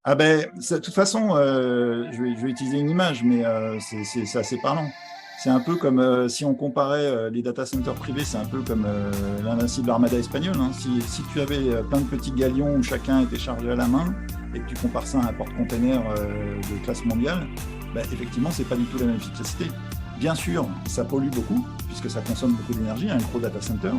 De toute façon, je vais utiliser une image, mais c'est assez parlant. C'est un peu comme si on comparait les data centers privés, c'est un peu comme l'invincible Armada espagnole, hein. Si tu avais plein de petits galions où chacun était chargé à la main et que tu compares ça à un porte-container de classe mondiale, effectivement, c'est pas du tout la même efficacité. Bien sûr, ça pollue beaucoup, puisque ça consomme beaucoup d'énergie, un gros data center.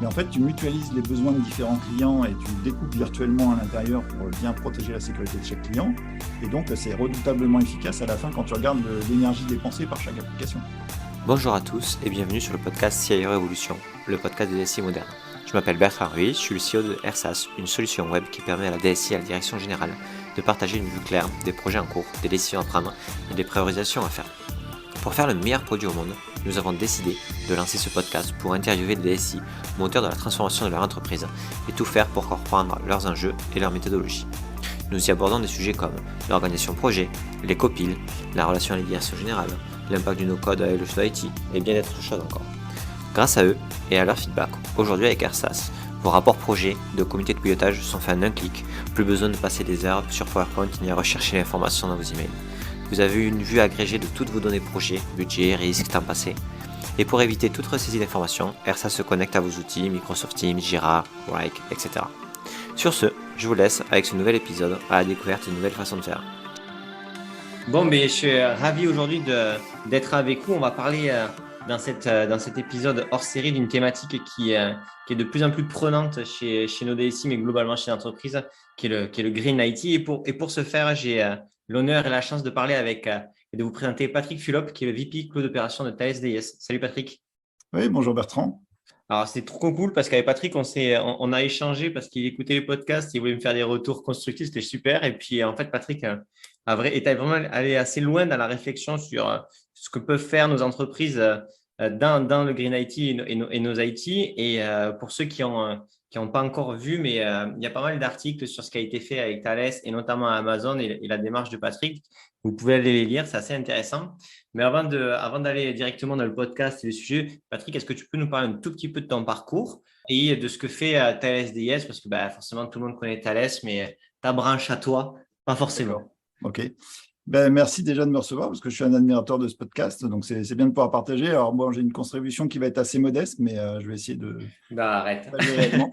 Mais en fait, tu mutualises les besoins de différents clients et tu découpes virtuellement à l'intérieur pour bien protéger la sécurité de chaque client. Et donc, c'est redoutablement efficace à la fin quand tu regardes l'énergie dépensée par chaque application. Bonjour à tous et bienvenue sur le podcast CIO Révolution, le podcast des DSI modernes. Je m'appelle Bertrand Ruiz, je suis le CEO de AirSAS, une solution web qui permet à la DSI et à la direction générale de partager une vue claire des projets en cours, des décisions à prendre et des priorisations à faire. Pour faire le meilleur produit au monde, nous avons décidé de lancer ce podcast pour interviewer les DSI, moteurs de la transformation de leur entreprise, et tout faire pour comprendre leurs enjeux et leurs méthodologies. Nous y abordons des sujets comme l'organisation projet, les copiles, la relation à la direction générale, l'impact du no-code avec le choix IT, et bien d'autres choses encore. Grâce à eux et à leur feedback, aujourd'hui avec AirSAS, vos rapports projets de comité de pilotage sont faits en un clic, plus besoin de passer des heures sur PowerPoint ni à rechercher l'information dans vos emails. Vous avez une vue agrégée de toutes vos données projets, budget, risques, temps passé. Et pour éviter toute ressaisie d'informations, AirSAS se connecte à vos outils Microsoft Teams, Jira, Wrike, etc. Sur ce, je vous laisse avec ce nouvel épisode à la découverte d'une nouvelle façon de faire. Bon, mais je suis ravi aujourd'hui d'être avec vous. On va parler dans cet épisode hors série d'une thématique qui est de plus en plus prenante chez nos DSI, mais globalement chez l'entreprise, qui est le Green IT. Et pour ce faire, j'ai l'honneur et la chance de parler avec et de vous présenter Patrick Fulop, qui est le VP Cloud Opération de Thales DS. Salut Patrick. Oui, bonjour Bertrand. Alors, c'est trop cool parce qu'avec Patrick, on a échangé parce qu'il écoutait les podcasts, il voulait me faire des retours constructifs, c'était super. Et puis, en fait, Patrick était vraiment allé assez loin dans la réflexion sur ce que peuvent faire nos entreprises dans le Green IT et nos IT. Et pour ceux qui ont pas encore vu, mais il y a pas mal d'articles sur ce qui a été fait avec Thales et notamment Amazon et la démarche de Patrick. Vous pouvez aller les lire, c'est assez intéressant. Mais avant d'aller directement dans le podcast et le sujet, Patrick, est-ce que tu peux nous parler un tout petit peu de ton parcours et de ce que fait Thales DS? Parce que forcément, tout le monde connaît Thales, mais ta branche à toi, pas D'accord. forcément. OK. Merci déjà de me recevoir parce que je suis un admirateur de ce podcast, donc c'est bien de pouvoir partager. Alors, bon, j'ai une contribution qui va être assez modeste, mais je vais essayer de Arrête. partager réellement.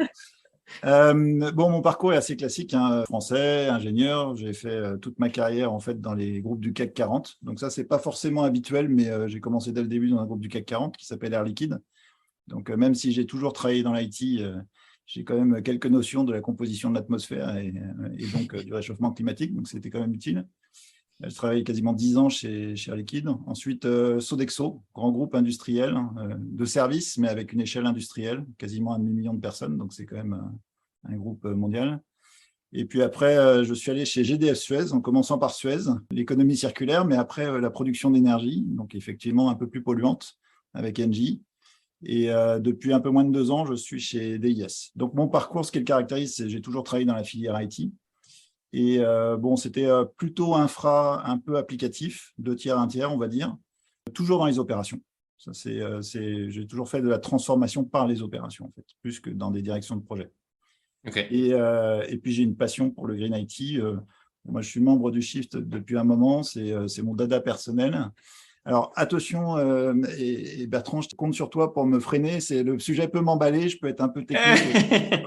Mon parcours est assez classique, hein. Français, ingénieur. J'ai fait toute ma carrière en fait dans les groupes du CAC 40. Donc ça, c'est pas forcément habituel, mais j'ai commencé dès le début dans un groupe du CAC 40 qui s'appelle Air Liquide. Donc même si j'ai toujours travaillé dans l'IT, j'ai quand même quelques notions de la composition de l'atmosphère et donc du réchauffement climatique. Donc c'était quand même utile. Je travaillé quasiment 10 ans chez Air Liquide. Ensuite, Sodexo, grand groupe industriel de services, mais avec une échelle industrielle, quasiment 1 demi-million de personnes. Donc, c'est quand même un groupe mondial. Et puis après, je suis allé chez GDF Suez, en commençant par Suez, l'économie circulaire, mais après la production d'énergie, donc effectivement un peu plus polluante, avec Engie. Et depuis un peu moins de 2 ans, je suis chez DIS. Donc, mon parcours, ce qui le caractérise, c'est que j'ai toujours travaillé dans la filière IT. Et c'était plutôt infra, un peu applicatif, 2 tiers, 1 tiers, on va dire, toujours dans les opérations. Ça, j'ai toujours fait de la transformation par les opérations, en fait, plus que dans des directions de projet. Ok. Et puis, j'ai une passion pour le Green IT. Moi, je suis membre du Shift depuis un moment, c'est mon dada personnel. Alors, attention, et Bertrand, je compte sur toi pour me freiner. Le sujet peut m'emballer, je peux être un peu technique.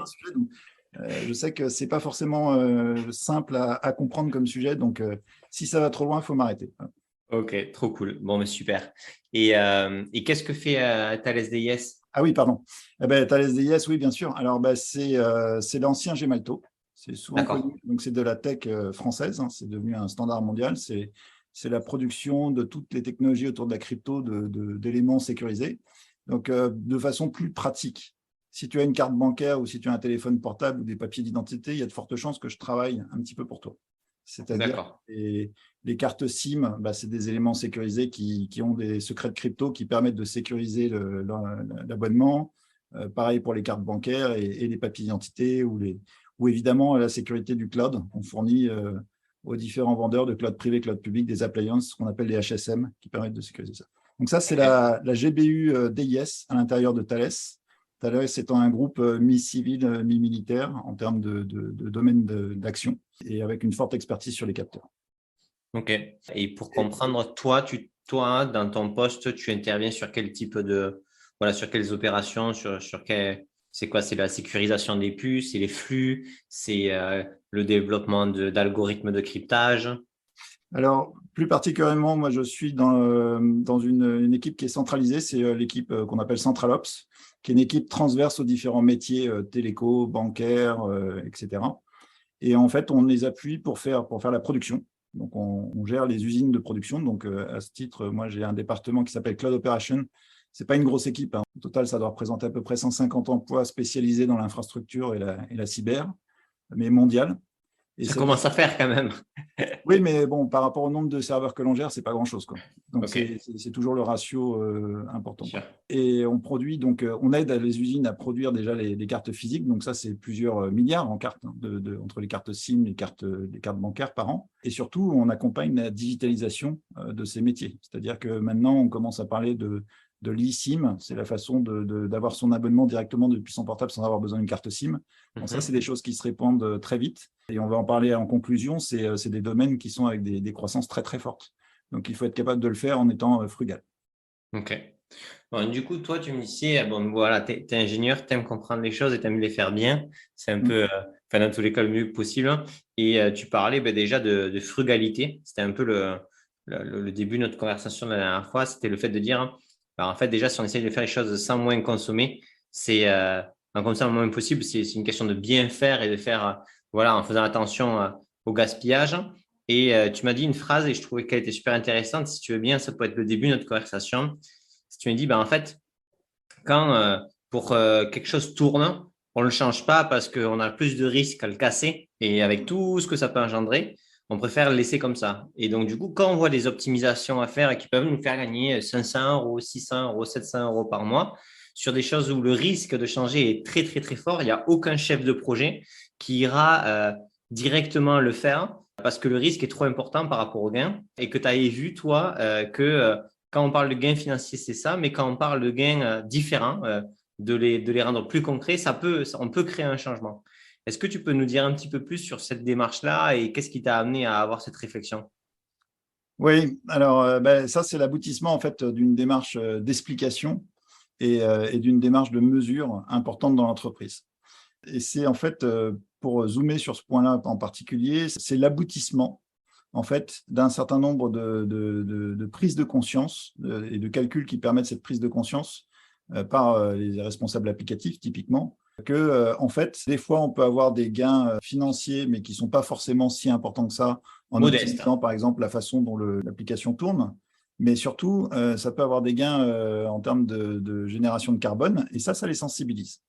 Je sais que ce n'est pas forcément simple à comprendre comme sujet, donc si ça va trop loin, il faut m'arrêter. Ok, trop cool. Bon, mais super. Et qu'est-ce que fait Thales DIS? Ah oui, pardon. Thales DIS, oui, bien sûr. Alors, c'est l'ancien Gemalto. C'est souvent D'accord. connu. Donc, c'est de la tech française, hein. C'est devenu un standard mondial. C'est la production de toutes les technologies autour de la crypto, d'éléments sécurisés. Donc, de façon plus pratique. Si tu as une carte bancaire ou si tu as un téléphone portable ou des papiers d'identité, il y a de fortes chances que je travaille un petit peu pour toi. C'est-à-dire D'accord. les cartes SIM, c'est des éléments sécurisés qui ont des secrets de crypto qui permettent de sécuriser l'abonnement. Pareil pour les cartes bancaires et les papiers d'identité ou évidemment la sécurité du cloud. On fournit aux différents vendeurs de cloud privé, cloud public, des appliances, ce qu'on appelle les HSM, qui permettent de sécuriser ça. Donc ça, c'est Ok. la GBU DIS à l'intérieur de Thales. Thales étant un groupe mi-civil, mi-militaire en termes de domaine d'action et avec une forte expertise sur les capteurs. Ok. Et pour comprendre, toi, dans ton poste, tu interviens sur quel type sur quelles opérations, c'est quoi? C'est la sécurisation des puces, c'est les flux, c'est le développement d'algorithmes de cryptage. Alors, plus particulièrement, moi, je suis dans une équipe qui est centralisée, c'est l'équipe qu'on appelle CentralOps, qui est une équipe transverse aux différents métiers téléco, bancaires, etc. Et en fait, on les appuie pour faire la production. Donc, on gère les usines de production. Donc, à ce titre, moi, j'ai un département qui s'appelle Cloud Operation. Ce n'est pas une grosse équipe, hein. Au total, ça doit représenter à peu près 150 emplois spécialisés dans l'infrastructure et la cyber, mais mondiale. Et Ça commence à faire quand même. oui, mais bon, par rapport au nombre de serveurs que l'on gère, c'est pas grand-chose, quoi. Donc, Ok. c'est toujours le ratio important, quoi. Sûr. Et on produit, donc, on aide les usines à produire déjà les cartes physiques. Donc, ça, c'est plusieurs milliards en cartes, hein, entre les cartes SIM, les cartes bancaires par an. Et surtout, on accompagne la digitalisation de ces métiers. C'est-à-dire que maintenant, on commence à parler de l'eSIM. C'est la façon d'avoir son abonnement directement depuis son portable sans avoir besoin d'une carte SIM. Donc, ça, c'est des choses qui se répandent très vite. Et on va en parler en conclusion, c'est des domaines qui sont avec des croissances très, très fortes. Donc, il faut être capable de le faire en étant frugal. Ok. Bon, du coup, toi, tu me disais, bon, voilà, tu es ingénieur, tu aimes comprendre les choses et tu aimes les faire bien. C'est un peu, dans tous les cas, le mieux possible. Et tu parlais déjà de frugalité. C'était un peu le début de notre conversation de la dernière fois. C'était le fait de dire, en fait, déjà, si on essaye de faire les choses sans moins consommer, c'est en consommant le moins possible, c'est une question de bien faire et de faire, en faisant attention au gaspillage. Et tu m'as dit une phrase et je trouvais qu'elle était super intéressante. Si tu veux bien, ça peut être le début de notre conversation. Si tu me dis, en fait, quand pour quelque chose tourne, on ne le change pas parce qu'on a plus de risques à le casser et avec tout ce que ça peut engendrer, on préfère le laisser comme ça. Et donc, du coup, quand on voit des optimisations à faire qui peuvent nous faire gagner 500 €, 600 €, 700 € par mois sur des choses où le risque de changer est très, très, très fort, il n'y a aucun chef de projet qui ira directement le faire parce que le risque est trop important par rapport au gain et que tu avais vu, toi, que quand on parle de gains financiers, c'est ça, mais quand on parle de gains différents, de les rendre plus concrets, on peut créer un changement. Est-ce que tu peux nous dire un petit peu plus sur cette démarche-là et qu'est-ce qui t'a amené à avoir cette réflexion? Oui, alors ça, c'est l'aboutissement en fait d'une démarche d'explication et d'une démarche de mesure importante dans l'entreprise. Et c'est en fait, pour zoomer sur ce point-là en particulier, c'est l'aboutissement en fait d'un certain nombre de prises de conscience et de calculs qui permettent cette prise de conscience par les responsables applicatifs typiquement, que en fait, des fois, on peut avoir des gains financiers, mais qui ne sont pas forcément si importants que ça, en Modeste. optimisant par exemple la façon dont l'application tourne. Mais surtout, ça peut avoir des gains en termes de génération de carbone, et ça les sensibilise.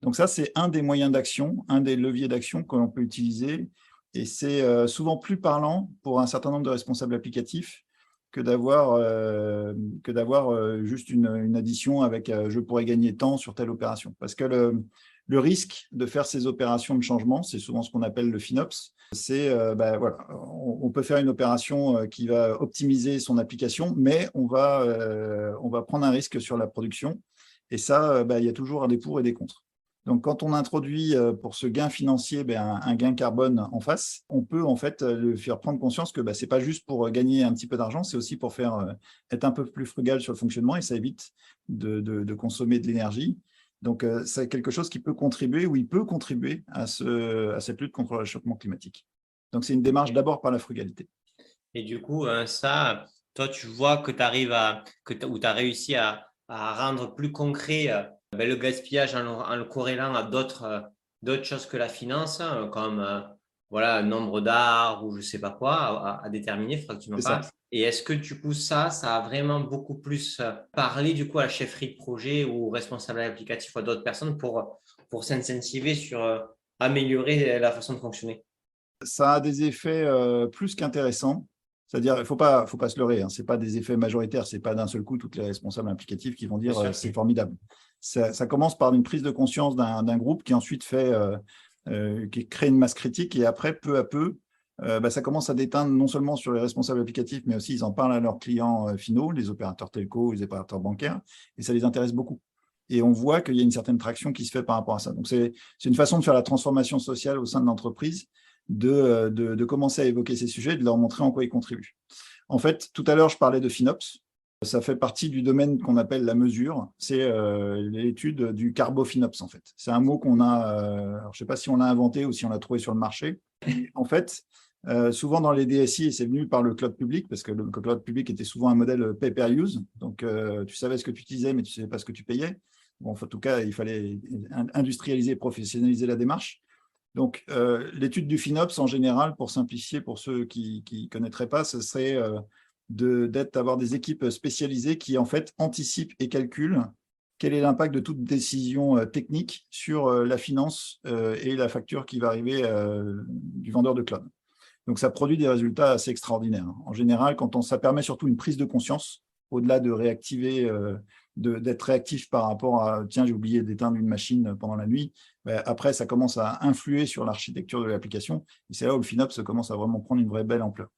Donc ça, c'est un des moyens d'action, un des leviers d'action que l'on peut utiliser. Et c'est souvent plus parlant pour un certain nombre de responsables applicatifs que d'avoir juste une addition avec je pourrais gagner tant sur telle opération. Parce que le risque de faire ces opérations de changement, c'est souvent ce qu'on appelle le FinOps. C'est voilà, on peut faire une opération qui va optimiser son application, mais on va prendre un risque sur la production. Et ça, il y a toujours des pour et des contre. Donc, quand on introduit pour ce gain financier un gain carbone en face, on peut en fait le faire prendre conscience que ce n'est pas juste pour gagner un petit peu d'argent, c'est aussi pour être un peu plus frugal sur le fonctionnement et ça évite de consommer de l'énergie. Donc, c'est quelque chose qui peut contribuer ou il peut contribuer à cette lutte contre le réchauffement climatique. Donc, c'est une démarche d'abord par la frugalité. Et du coup, ça, toi, tu vois que tu arrives ou tu as réussi à rendre plus concret le gaspillage en le corrélant à d'autres choses que la finance, comme un nombre d'arbres ou je ne sais pas quoi, à déterminer, il faudra que tu m'en C'est ça. parles. Et est-ce que du coup, ça a vraiment beaucoup plus parlé du coup à la chefferie de projet ou au responsable applicatif ou à d'autres personnes pour s'incentiver sur améliorer la façon de fonctionner? Ça a des effets plus qu'intéressants. C'est-à-dire, il ne faut pas se leurrer, hein. Ce n'est pas des effets majoritaires, ce n'est pas d'un seul coup toutes les responsables applicatifs qui vont dire c'est formidable. Ça commence par une prise de conscience d'un groupe qui ensuite qui crée une masse critique et après, peu à peu, ça commence à déteindre non seulement sur les responsables applicatifs, mais aussi ils en parlent à leurs clients finaux, les opérateurs telco, les opérateurs bancaires, et ça les intéresse beaucoup. Et on voit qu'il y a une certaine traction qui se fait par rapport à ça. Donc, c'est une façon de faire la transformation sociale au sein de l'entreprise, de commencer à évoquer ces sujets et de leur montrer en quoi ils contribuent. En fait, tout à l'heure, je parlais de FinOps. Ça fait partie du domaine qu'on appelle la mesure. C'est l'étude du carbofinops, en fait. C'est un mot qu'on a, alors je ne sais pas si on l'a inventé ou si on l'a trouvé sur le marché. En fait, souvent dans les DSI, et c'est venu par le cloud public, parce que le cloud public était souvent un modèle pay-per-use. Donc, tu savais ce que tu utilisais, mais tu ne savais pas ce que tu payais. Bon, en tout cas, il fallait industrialiser et professionnaliser la démarche. Donc, l'étude du FinOps, en général, pour simplifier, pour ceux qui ne connaîtraient pas, ce serait d'avoir des équipes spécialisées qui, en fait, anticipent et calculent quel est l'impact de toute décision technique sur la finance et la facture qui va arriver du vendeur de cloud. Donc, ça produit des résultats assez extraordinaires. En général, ça permet surtout une prise de conscience, au-delà de réactiver, d'être réactif par rapport à « tiens, j'ai oublié d'éteindre une machine pendant la nuit ». Après, ça commence à influer sur l'architecture de l'application. Et c'est là où le FinOps commence à vraiment prendre une vraie belle ampleur.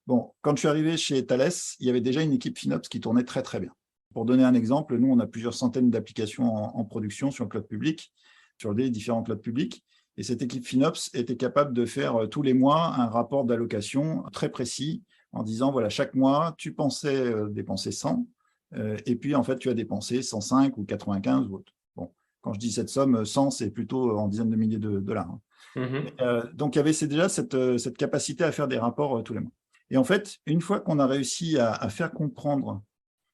Bon, quand je suis arrivé chez Thales, il y avait déjà une équipe FinOps qui tournait très, très bien. Pour donner un exemple, nous, on a plusieurs centaines d'applications en production sur le cloud public, sur les différents clouds publics. Et cette équipe FinOps était capable de faire tous les mois un rapport d'allocation très précis en disant, voilà, chaque mois, tu pensais dépenser 100, et puis, en fait, tu as dépensé 105 ou 95 ou autre. Bon, quand je dis cette somme, 100, c'est plutôt en dizaines de milliers de dollars. Donc, il y avait déjà cette capacité à faire des rapports tous les mois. Et en fait, une fois qu'on a réussi à faire comprendre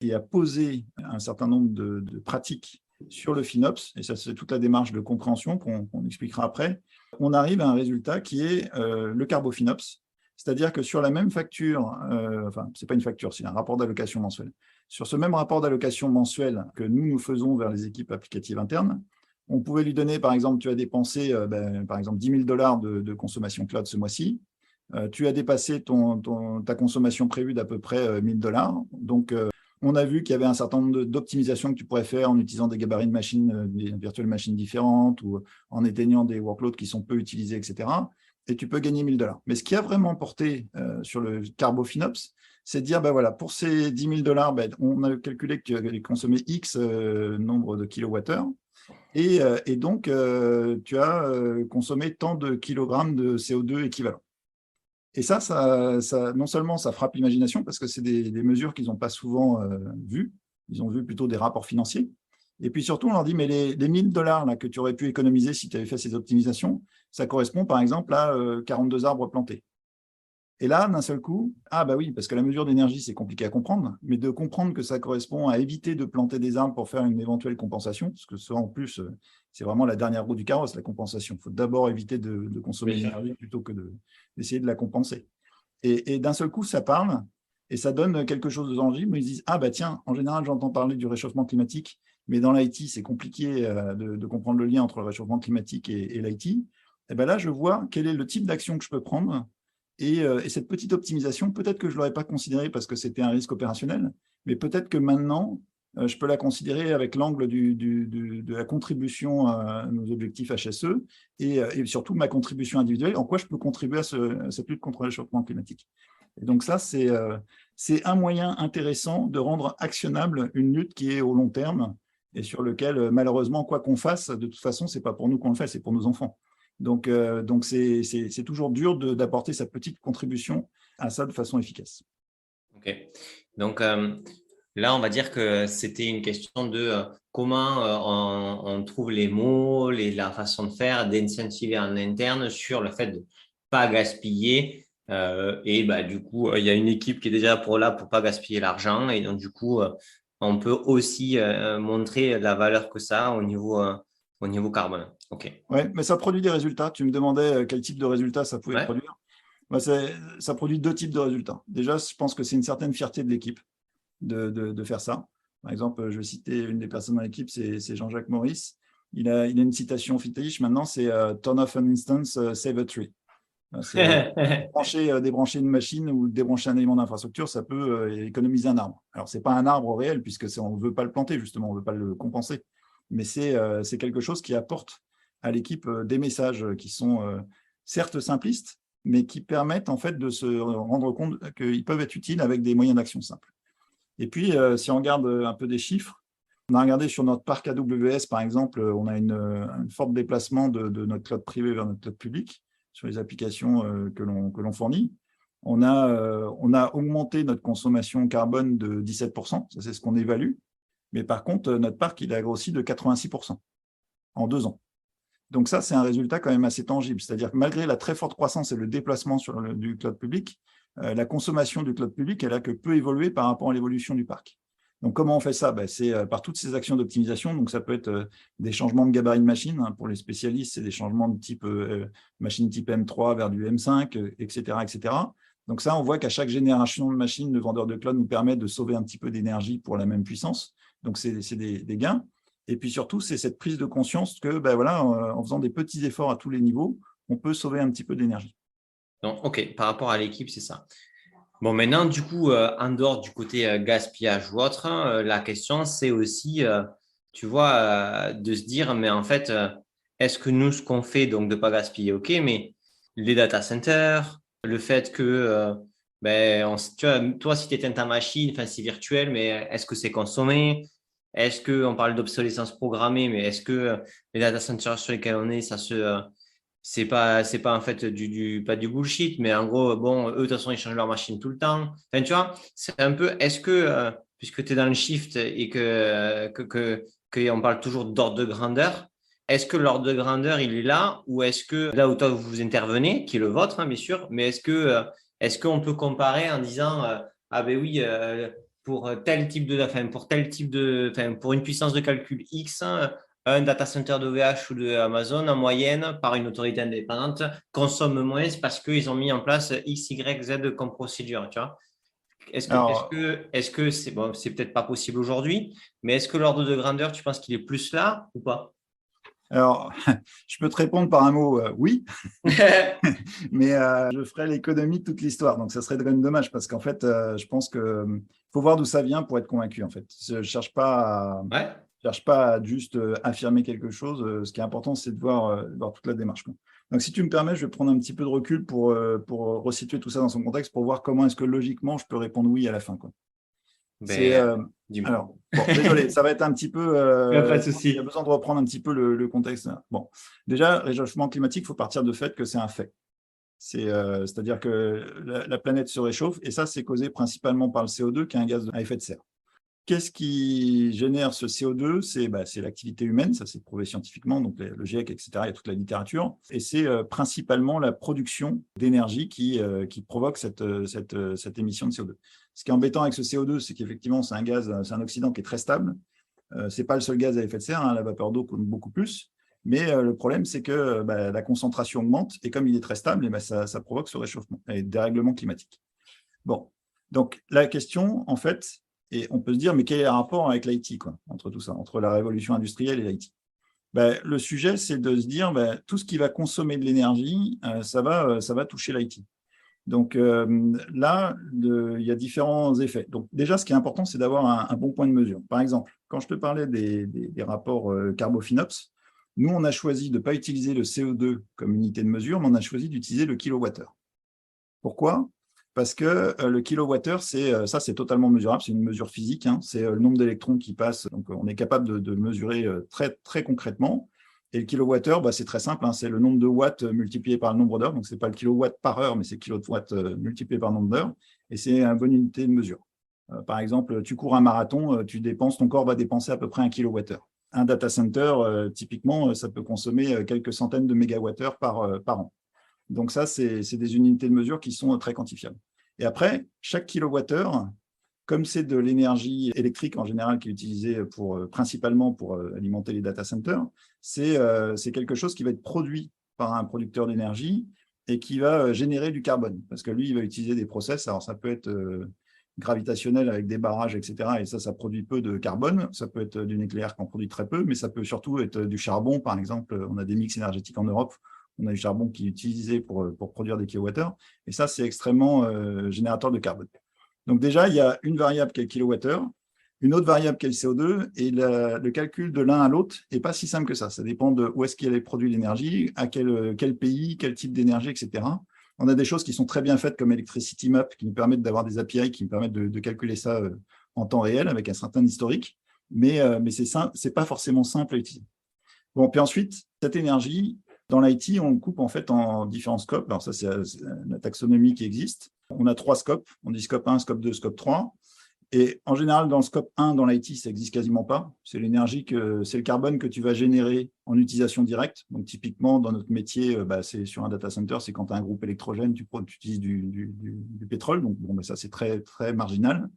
et à poser un certain nombre de pratiques sur le FinOps, et ça c'est toute la démarche de compréhension qu'on expliquera après, on arrive à un résultat qui est le carbofinops, c'est-à-dire que sur la même facture, enfin c'est pas une facture, c'est un rapport d'allocation mensuel. Sur ce même rapport d'allocation mensuel que nous faisons vers les équipes applicatives internes, on pouvait lui donner, par exemple, tu as dépensé par exemple 10 000 $ de consommation cloud ce mois-ci, tu as dépassé ta consommation prévue d'à peu près 1 000 $, donc on a vu qu'il y avait un certain nombre d'optimisations que tu pourrais faire en utilisant des gabarits de machines, des virtual machines différentes ou en éteignant des workloads qui sont peu utilisés, etc. Et tu peux gagner 1 000 $. Mais ce qui a vraiment porté sur le carbofinops, c'est de dire, voilà, pour ces 10 000 $, on a calculé que tu allais consommer X nombre de kilowattheures. Et donc, tu as consommé tant de kilogrammes de CO2 équivalent. Et ça, non seulement ça frappe l'imagination, parce que c'est des mesures qu'ils n'ont pas souvent vues, ils ont vu plutôt des rapports financiers. Et puis surtout, on leur dit, mais les 1 000 $ là, que tu aurais pu économiser si tu avais fait ces optimisations, ça correspond par exemple à 42 arbres plantés. Et là, d'un seul coup, oui, parce que la mesure d'énergie, c'est compliqué à comprendre, mais de comprendre que ça correspond à éviter de planter des arbres pour faire une éventuelle compensation, parce que ça, en plus, c'est vraiment la dernière roue du carrosse, la compensation. Il faut d'abord éviter de consommer l'énergie plutôt que d'essayer de la compenser. Et d'un seul coup, ça parle, et ça donne quelque chose de tangible. Ils disent, tiens, en général, j'entends parler du réchauffement climatique, mais dans l'IT, c'est compliqué de comprendre le lien entre le réchauffement climatique et l'IT. Et là, je vois quel est le type d'action que je peux prendre. Et cette petite optimisation, peut-être que je ne l'aurais pas considérée parce que c'était un risque opérationnel, mais peut-être que maintenant, je peux la considérer avec l'angle de la contribution à nos objectifs HSE et surtout ma contribution individuelle, en quoi je peux contribuer à cette lutte contre le réchauffement climatique. Et donc ça, c'est un moyen intéressant de rendre actionnable une lutte qui est au long terme et sur lequel, malheureusement, quoi qu'on fasse, de toute façon, ce n'est pas pour nous qu'on le fait, c'est pour nos enfants. Donc c'est toujours dur d'apporter sa petite contribution à ça de façon efficace. Ok. Donc là, on va dire que c'était une question de comment on trouve les mots, la façon de faire, d'incentiver en interne sur le fait de ne pas gaspiller. Et du coup, il y a une équipe qui est déjà là pour ne pas gaspiller l'argent. Et donc, du coup, on peut aussi montrer la valeur que ça a au niveau carbone. Okay. Oui, mais ça produit des résultats. Tu me demandais quel type de résultats ça pouvait produire. Ça produit 2 types de résultats. Déjà, je pense que c'est une certaine fierté de l'équipe de faire ça. Par exemple, je vais citer une des personnes dans l'équipe, c'est Jean-Jacques Maurice. Il a une citation fétiche maintenant, c'est « turn off an instance, save a tree ». Débrancher une machine ou débrancher un élément d'infrastructure, ça peut économiser un arbre. Alors, ce n'est pas un arbre réel, puisque on ne veut pas le planter, justement, on ne veut pas le compenser. Mais c'est quelque chose qui apporte à l'équipe des messages qui sont certes simplistes, mais qui permettent en fait de se rendre compte qu'ils peuvent être utiles avec des moyens d'action simples. Et puis, si on regarde un peu des chiffres, On a regardé sur notre parc AWS, par exemple, on a un fort déplacement de notre cloud privé vers notre cloud public sur les applications que l'on fournit. On a augmenté notre consommation carbone de 17%, ça c'est ce qu'on évalue. Mais par contre, notre parc, il a grossi de 86% en 2 ans. Donc ça, c'est un résultat quand même assez tangible. C'est-à-dire que malgré la très forte croissance et le déplacement du cloud public, la consommation du cloud public, elle a que peu évolué par rapport à l'évolution du parc. Donc, comment on fait ça? C'est par toutes ces actions d'optimisation. Donc, ça peut être des changements de gabarit de machine. Pour les spécialistes, c'est des changements de type machine type M3 vers du M5, etc., etc. Donc, ça, on voit qu'à chaque génération de machines, le vendeur de cloud nous permet de sauver un petit peu d'énergie pour la même puissance. Donc, c'est des gains. Et puis surtout, c'est cette prise de conscience que, en faisant des petits efforts à tous les niveaux, on peut sauver un petit peu d'énergie. Donc, OK, par rapport à l'équipe, c'est ça. Bon, maintenant, du coup, en dehors du côté gaspillage ou autre, la question, c'est aussi, tu vois, de se dire, mais en fait, est-ce que nous, ce qu'on fait, donc de ne pas gaspiller, OK, mais les data centers, le fait que, tu vois, toi, si tu éteins ta machine, c'est virtuel, mais est-ce que c'est consommé? Est-ce qu'on parle d'obsolescence programmée, mais est-ce que les data centers sur lesquels on est, c'est pas en fait pas du bullshit, mais en gros, bon, eux, de toute façon, ils changent leur machine tout le temps. Enfin, tu vois, c'est un peu, est-ce que, puisque tu es dans le shift et qu'on parle toujours d'ordre de grandeur, est-ce que l'ordre de grandeur, il est là, ou est-ce que là où toi, vous intervenez, qui est le vôtre, hein, bien sûr, mais est-ce qu'on peut comparer en disant, ah ben oui, pour tel type pour une puissance de calcul X, hein, un data center d'OVH ou de Amazon, en moyenne, par une autorité indépendante, consomme moins parce qu'ils ont mis en place X, Y, Z comme procédure, tu vois. Est-ce que c'est bon, c'est peut-être pas possible aujourd'hui, mais est-ce que l'ordre de grandeur, tu penses qu'il est plus là ou pas? Alors, je peux te répondre par un mot oui, mais je ferai l'économie de toute l'histoire. Donc, ça serait quand même dommage parce qu'en fait, je pense qu'il faut voir d'où ça vient pour être convaincu. En fait, je ne cherche pas à juste affirmer quelque chose. Ce qui est important, c'est de voir toute la démarche, quoi. Donc, si tu me permets, je vais prendre un petit peu de recul pour resituer tout ça dans son contexte, pour voir comment est-ce que logiquement, je peux répondre oui à la fin, quoi. Alors, bon, désolé, ça va être un petit peu. Pas de souci. Il y a besoin de reprendre un petit peu le contexte. Bon, déjà, réchauffement climatique, il faut partir du fait que c'est un fait. C'est-à-dire que la planète se réchauffe et ça, c'est causé principalement par le CO2, qui est un gaz à effet de serre. Qu'est-ce qui génère ce CO2? C'est l'activité humaine, ça c'est prouvé scientifiquement, donc le GIEC, etc., il y a toute la littérature, et c'est principalement la production d'énergie qui provoque cette émission de CO2. Ce qui est embêtant avec ce CO2, c'est qu'effectivement, c'est un gaz, c'est un oxydant qui est très stable. Ce n'est pas le seul gaz à effet de serre, hein, la vapeur d'eau compte beaucoup plus, mais le problème, c'est que la concentration augmente, et comme il est très stable, ça provoque ce réchauffement et dérèglement climatique. Bon, donc la question, en fait, et on peut se dire, mais quel est le rapport avec l'IT, entre tout ça, entre la révolution industrielle et l'IT? Le sujet, c'est de se dire, tout ce qui va consommer de l'énergie, ça va toucher l'IT. Donc là, il y a différents effets. Donc déjà, ce qui est important, c'est d'avoir un bon point de mesure. Par exemple, quand je te parlais des rapports Carbofinops, nous, on a choisi de ne pas utiliser le CO2 comme unité de mesure, mais on a choisi d'utiliser le kilowattheure. Pourquoi? Parce que le kilowattheure, c'est totalement mesurable, c'est une mesure physique, hein, c'est le nombre d'électrons qui passent, donc on est capable de le mesurer très, très concrètement. Et le kilowattheure, c'est très simple, hein, c'est le nombre de watts multiplié par le nombre d'heures, donc ce n'est pas le kilowatt par heure, mais c'est kilowatt multiplié par le nombre d'heures, et c'est une bonne unité de mesure. Par exemple, tu cours un marathon, ton corps va dépenser à peu près 1 kilowattheure. Un data center, typiquement, ça peut consommer quelques centaines de mégawattheures par an. Donc ça, c'est des unités de mesure qui sont très quantifiables. Et après, chaque kilowattheure, comme c'est de l'énergie électrique en général qui est utilisée principalement pour alimenter les data centers, c'est quelque chose qui va être produit par un producteur d'énergie et qui va générer du carbone. Parce que lui, il va utiliser des process, alors ça peut être gravitationnel avec des barrages, etc. Et ça produit peu de carbone. Ça peut être du nucléaire qui en produit très peu, mais ça peut surtout être du charbon. Par exemple, on a des mix énergétiques en Europe. On a du charbon qui est utilisé pour produire des kilowattheures. Et ça, c'est extrêmement générateur de carbone. Donc déjà, il y a une variable qui est le kilowattheure, une autre variable qui est le CO2, et le calcul de l'un à l'autre n'est pas si simple que ça. Ça dépend de où est-ce qu'il y a produit l'énergie, à quel pays, quel type d'énergie, etc. On a des choses qui sont très bien faites comme Electricity Map, qui nous permettent d'avoir des API qui nous permettent de calculer ça en temps réel avec un certain historique. mais c'est pas forcément simple à utiliser. Bon, puis ensuite, cette énergie, dans l'IT, on le coupe en fait en différents scopes. Alors ça, c'est la taxonomie qui existe. On a 3 scopes. On dit scope 1, scope 2, scope 3. Et en général, dans le scope 1, dans l'IT, ça n'existe quasiment pas. C'est c'est le carbone que tu vas générer en utilisation directe. Donc, typiquement, dans notre métier, c'est sur un data center, c'est quand tu as un groupe électrogène, tu utilises du pétrole. Donc, bon, c'est très, très marginal.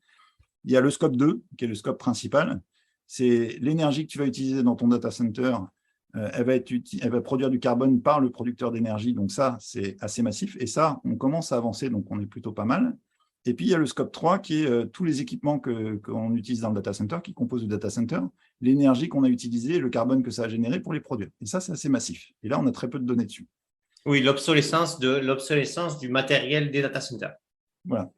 Il y a le scope 2, qui est le scope principal. C'est l'énergie que tu vas utiliser dans ton data center. Elle va produire du carbone par le producteur d'énergie. Donc, ça, c'est assez massif. Et ça, on commence à avancer, donc on est plutôt pas mal. Et puis, il y a le scope 3 qui est tous les équipements qu'on utilise dans le data center, qui composent le data center, l'énergie qu'on a utilisée, le carbone que ça a généré pour les produire. Et ça, c'est assez massif. Et là, on a très peu de données dessus. Oui, l'obsolescence du matériel des data centers. Voilà.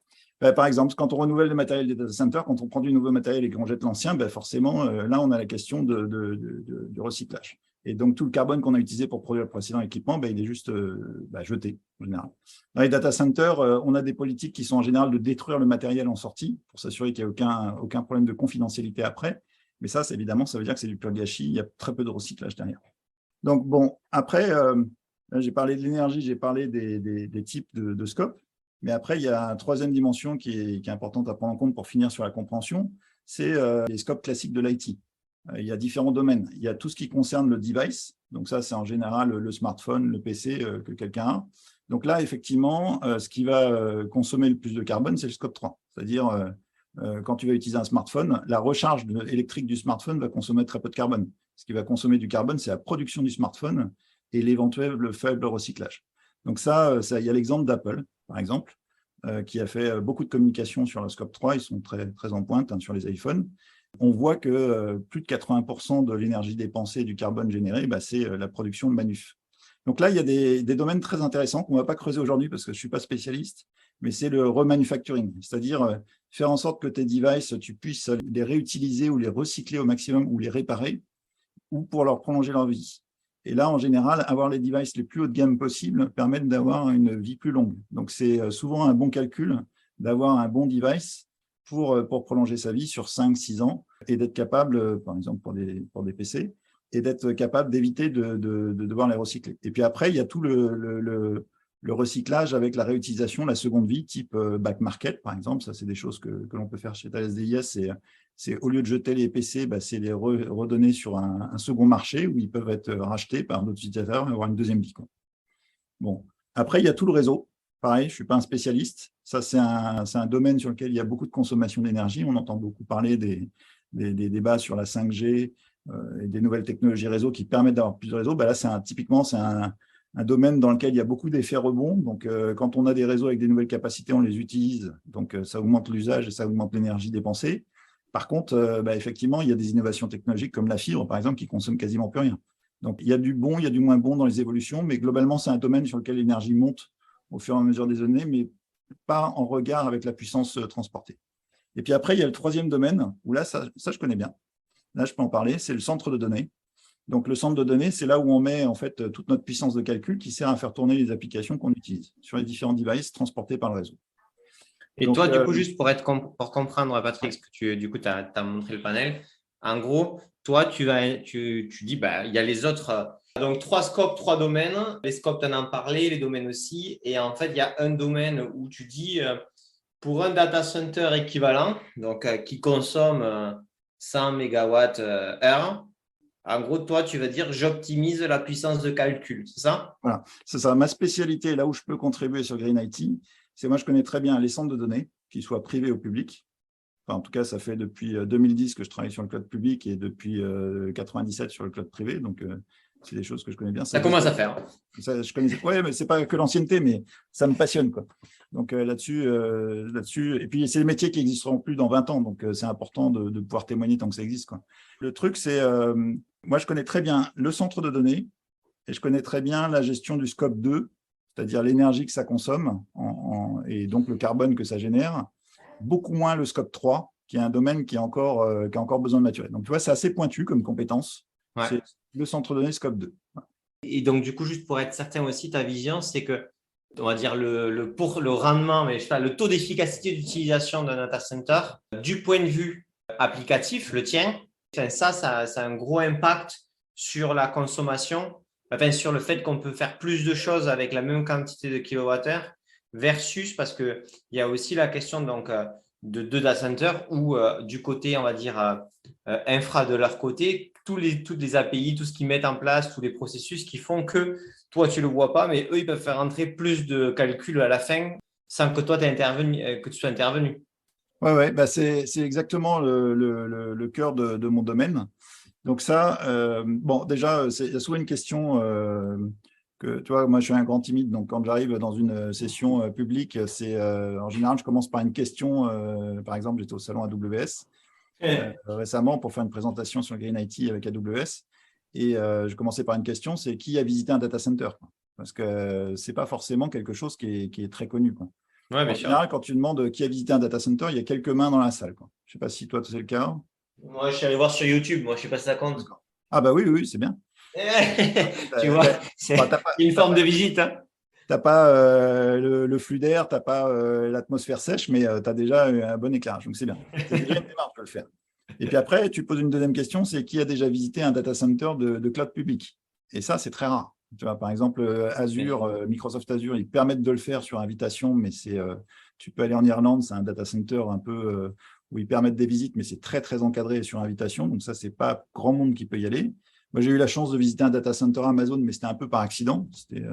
Par exemple, quand on renouvelle le matériel des data centers, quand on prend du nouveau matériel et qu'on jette l'ancien, forcément, là, on a la question du recyclage. Et donc, tout le carbone qu'on a utilisé pour produire le précédent équipement, il est juste jeté, en général. Dans les data centers, on a des politiques qui sont en général de détruire le matériel en sortie pour s'assurer qu'il n'y a aucun problème de confidentialité après. Mais ça, évidemment, ça veut dire que c'est du pur gâchis. Il y a très peu de recyclage derrière. Donc, bon, après, j'ai parlé de l'énergie, j'ai parlé des types de scopes. Mais après, il y a une troisième dimension qui est importante à prendre en compte pour finir sur la compréhension, c'est les scopes classiques de l'IT. Il y a différents domaines. Il y a tout ce qui concerne le device. Donc ça, c'est en général le smartphone, le PC que quelqu'un a. Donc là, effectivement, ce qui va consommer le plus de carbone, c'est le scope 3. C'est-à-dire, quand tu vas utiliser un smartphone, la recharge électrique du smartphone va consommer très peu de carbone. Ce qui va consommer du carbone, c'est la production du smartphone et l'éventuel faible recyclage. Donc ça, il y a l'exemple d'Apple, par exemple, qui a fait beaucoup de communication sur le scope 3. Ils sont très, très en pointe sur les iPhones. On voit que plus de 80% de l'énergie dépensée et du carbone généré, c'est la production de manuf. Donc là, il y a des domaines très intéressants qu'on ne va pas creuser aujourd'hui parce que je ne suis pas spécialiste, mais c'est le remanufacturing, c'est-à-dire faire en sorte que tes devices, tu puisses les réutiliser ou les recycler au maximum ou les réparer ou pour leur prolonger leur vie. Et là, en général, avoir les devices les plus haut de gamme possibles permet d'avoir une vie plus longue. Donc, c'est souvent un bon calcul d'avoir un bon device pour prolonger sa vie sur 5-6 ans et d'être capable, par exemple pour des PC, et d'être capable d'éviter de devoir les recycler. Et puis après, il y a tout le recyclage avec la réutilisation, la seconde vie, type back market, par exemple. Ça, c'est des choses que l'on peut faire chez Thales DIS. C'est au lieu de jeter les PC, c'est les redonner sur un second marché où ils peuvent être rachetés par d'autres utilisateurs et avoir une deuxième vie. Bon. Après, il y a tout le réseau. Pareil, je ne suis pas un spécialiste. Ça, c'est un domaine sur lequel il y a beaucoup de consommation d'énergie. On entend beaucoup parler des débats sur la 5G et des nouvelles technologies réseau qui permettent d'avoir plus de réseaux. Là, typiquement, c'est un domaine dans lequel il y a beaucoup d'effets rebonds. Donc, quand on a des réseaux avec des nouvelles capacités, on les utilise. Donc, ça augmente l'usage et ça augmente l'énergie dépensée. Par contre, effectivement, il y a des innovations technologiques comme la fibre, par exemple, qui ne consomment quasiment plus rien. Donc, il y a du bon, il y a du moins bon dans les évolutions, mais globalement, c'est un domaine sur lequel l'énergie monte au fur et à mesure des années, mais pas en regard avec la puissance transportée. Et puis après, il y a le troisième domaine, où là, ça je connais bien. Là, je peux en parler, c'est le centre de données. Donc, le centre de données, c'est là où on met en fait toute notre puissance de calcul qui sert à faire tourner les applications qu'on utilise sur les différents devices transportés par le réseau. Et donc, toi, du coup, juste pour comprendre, Patrick, ce que tu as montré le panel, en gros, toi, tu dis, il y a les autres. Donc, 3 scopes, 3 domaines. Les scopes, tu en as parlé, les domaines aussi. Et en fait, il y a un domaine où tu dis, pour un data center équivalent, donc qui consomme 100 MWh, en gros, toi, tu vas dire, j'optimise la puissance de calcul, c'est ça? Voilà, c'est ça. Ma spécialité, là où je peux contribuer sur Green IT, c'est moi, je connais très bien les centres de données, qu'ils soient privés ou publics. Enfin, en tout cas, ça fait depuis 2010 que je travaille sur le cloud public et depuis 1997 sur le cloud privé. Donc, c'est des choses que je connais bien. Ça commence à faire. Ça, je connais. Ouais, mais c'est pas que l'ancienneté, mais ça me passionne, quoi. Donc là-dessus, et puis c'est des métiers qui n'existeront plus dans 20 ans, donc c'est important de pouvoir témoigner tant que ça existe, quoi. Le truc, c'est, moi, je connais très bien le centre de données et je connais très bien la gestion du scope 2, c'est-à-dire l'énergie que ça consomme et donc le carbone que ça génère. Beaucoup moins le scope 3, qui est un domaine qui a encore besoin de maturer. Donc, tu vois, c'est assez pointu comme compétence. Ouais. C'est le centre de données scope 2. Ouais. Et donc, du coup, juste pour être certain aussi, ta vision, c'est que, on va dire, pour le rendement, mais le taux d'efficacité d'utilisation d'un data center, du point de vue applicatif, le tien, Enfin, ça a un gros impact sur la consommation, enfin, sur le fait qu'on peut faire plus de choses avec la même quantité de kilowattheures versus, parce qu'il y a aussi la question donc, de data centers où du côté, on va dire, infra de leur côté, toutes les API, tout ce qu'ils mettent en place, tous les processus qui font que toi, tu ne le vois pas, mais eux, ils peuvent faire entrer plus de calculs à la fin sans que toi, que tu sois intervenu. Ouais, bah c'est exactement le cœur de mon domaine. Donc ça, bon, déjà, il y a souvent une question que, tu vois, moi, je suis un grand timide, donc quand j'arrive dans une session publique, c'est en général, je commence par une question. Par exemple, j'étais au salon AWS récemment pour faire une présentation sur Green IT avec AWS, et je commençais par une question, c'est qui a visité un data center, quoi. Parce que c'est pas forcément quelque chose qui est très connu, quoi. Ouais, bien En sûr. général, quand tu demandes qui a visité un data center, il y a quelques mains dans la salle, quoi. Je ne sais pas si toi, c'est le cas. Moi, je suis allé voir sur YouTube. Moi, je ne sais pas si ça compte. Ah bah oui, c'est bien. Tu vois, c'est une forme de visite. Hein. Tu n'as pas le flux d'air, tu n'as pas l'atmosphère sèche, mais tu as déjà un bon éclairage. Donc, c'est bien. C'est déjà une démarche de le faire. Et puis après, tu poses une deuxième question, c'est qui a déjà visité un data center de cloud public? Et ça, c'est très rare. Tu vois, par exemple, Azure, Microsoft Azure, ils permettent de le faire sur invitation, mais tu peux aller en Irlande, c'est un data center un peu où ils permettent des visites, mais c'est très, très encadré sur invitation. Donc ça, c'est pas grand monde qui peut y aller. Moi, j'ai eu la chance de visiter un data center Amazon, mais c'était un peu par accident. C'était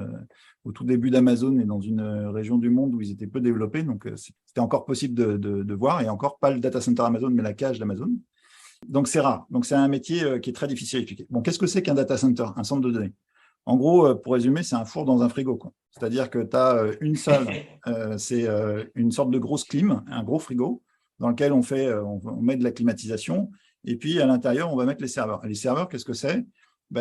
au tout début d'Amazon et dans une région du monde où ils étaient peu développés. Donc, c'était encore possible de voir, et encore pas le data center Amazon, mais la cage d'Amazon. Donc, c'est rare. Donc, c'est un métier qui est très difficile à expliquer. Bon, qu'est-ce que c'est qu'un data center, un centre de données? En gros, pour résumer, c'est un four dans un frigo, quoi. C'est-à-dire que tu as une salle, c'est une sorte de grosse clim, un gros frigo, dans lequel on met de la climatisation, et puis à l'intérieur, on va mettre les serveurs. Et les serveurs, qu'est-ce que c'est?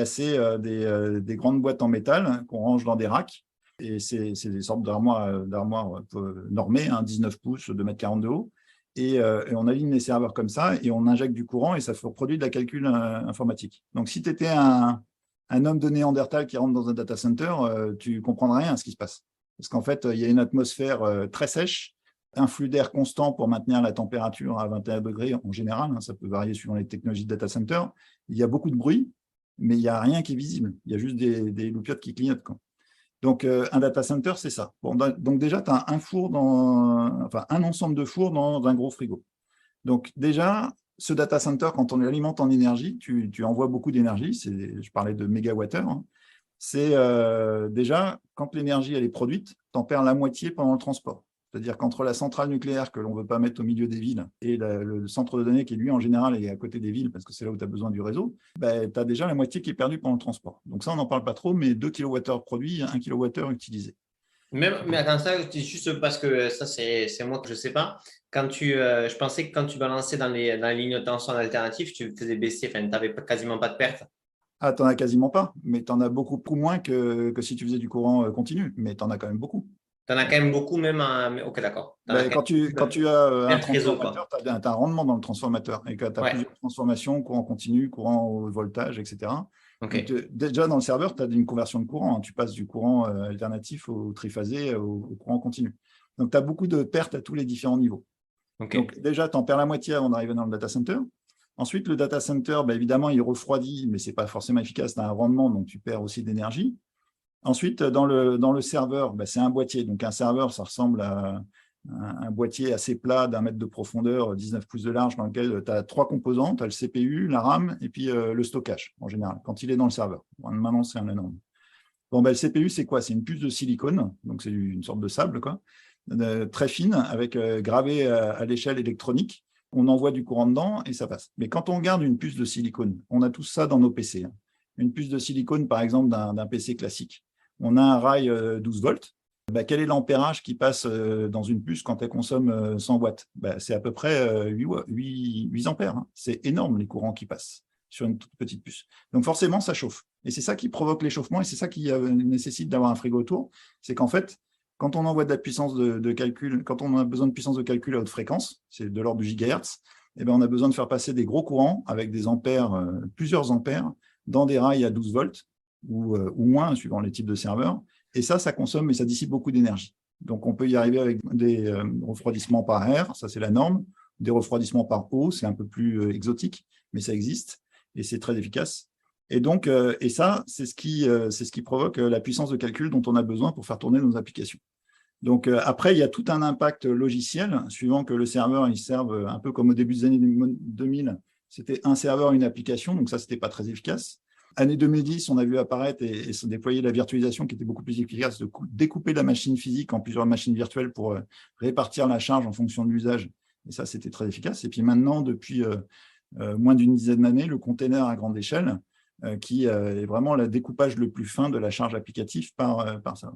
C'est des grandes boîtes en métal qu'on range dans des racks, et c'est des sortes d'armoires normées, 19 pouces, 2,40 m de haut, et on aligne les serveurs comme ça, et on injecte du courant, et ça produit de la calcul informatique. Donc, si tu étais un homme de Néandertal qui rentre dans un data center, tu ne comprendrais rien à ce qui se passe. Parce qu'en fait, il y a une atmosphère très sèche, un flux d'air constant pour maintenir la température à 21 degrés en général, hein, ça peut varier suivant les technologies de data center. Il y a beaucoup de bruit, mais il n'y a rien qui est visible. Il y a juste des loupiottes qui clignotent, quoi. Donc, un data center, c'est ça. Bon, donc déjà, tu as un ensemble de fours dans un gros frigo. Donc déjà, ce data center, quand on l'alimente en énergie, tu envoies beaucoup d'énergie. Je parlais de mégawattheures. Hein. C'est déjà, quand l'énergie elle est produite, tu en perds la moitié pendant le transport. C'est-à-dire qu'entre la centrale nucléaire que l'on ne veut pas mettre au milieu des villes et le centre de données qui, lui, en général, est à côté des villes parce que c'est là où tu as besoin du réseau, tu as déjà la moitié qui est perdue pendant le transport. Donc ça, on n'en parle pas trop, mais 2 kWh produits, 1 kWh utilisé. Mais attends, ça, juste parce que ça, c'est moi que je ne sais pas. Je pensais que quand tu balançais dans les lignes de tension alternatives, tu faisais baisser, enfin, tu n'avais quasiment pas de perte. Ah, tu n'en as quasiment pas, mais tu en as beaucoup moins que si tu faisais du courant continu, mais tu en as quand même beaucoup. Tu en as quand même beaucoup, même ok, d'accord. Quand tu as un transformateur, tu as un rendement dans le transformateur et que tu as plusieurs transformations, courant continu, courant au voltage, etc. Okay. Donc, déjà, dans le serveur, tu as une conversion de courant. Hein. Tu passes du courant alternatif au triphasé, au courant continu. Donc, tu as beaucoup de pertes à tous les différents niveaux. Okay. Donc, déjà, tu en perds la moitié avant d'arriver dans le data center. Ensuite, le data center, évidemment, il refroidit, mais ce n'est pas forcément efficace. Tu as un rendement, donc tu perds aussi d'énergie. Ensuite, dans le serveur, c'est un boîtier. Donc, un serveur, ça ressemble à un boîtier assez plat d'1 mètre de profondeur, 19 pouces de large, dans lequel tu as 3 composants. Tu as le CPU, la RAM et puis le stockage, en général, quand il est dans le serveur. Maintenant, c'est un énorme. Bon, le CPU, c'est quoi? C'est une puce de silicone, donc c'est une sorte de sable, quoi, très fine, avec gravé à l'échelle électronique. On envoie du courant dedans et ça passe. Mais quand on regarde une puce de silicone, on a tout ça dans nos PC. Hein. Une puce de silicone, par exemple, d'un PC classique. On a un rail 12 volts. Quel est l'ampérage qui passe dans une puce quand elle consomme 100 watts? C'est à peu près 8 ampères. Hein. C'est énorme les courants qui passent sur une toute petite puce. Donc forcément, ça chauffe. Et c'est ça qui provoque l'échauffement et c'est ça qui nécessite d'avoir un frigo autour. C'est qu'en fait, quand on envoie de la puissance de calcul, quand on a besoin de puissance de calcul à haute fréquence, c'est de l'ordre du gigahertz, on a besoin de faire passer des gros courants avec des ampères, plusieurs ampères, dans des rails à 12 volts ou moins, suivant les types de serveurs. Et ça consomme et ça dissipe beaucoup d'énergie. Donc, on peut y arriver avec des refroidissements par air, ça c'est la norme, des refroidissements par eau, c'est un peu plus exotique, mais ça existe et c'est très efficace. Et donc, et ça, c'est ce qui provoque la puissance de calcul dont on a besoin pour faire tourner nos applications. Donc, après, il y a tout un impact logiciel, suivant que le serveur, il serve un peu comme au début des années 2000, c'était un serveur, une application, donc ça, c'était pas très efficace. Année 2010, on a vu apparaître et se déployer la virtualisation qui était beaucoup plus efficace, de découper la machine physique en plusieurs machines virtuelles pour répartir la charge en fonction de l'usage. Et ça, c'était très efficace. Et puis maintenant, depuis moins d'une dizaine d'années, le container à grande échelle, qui est vraiment le découpage le plus fin de la charge applicative par ça.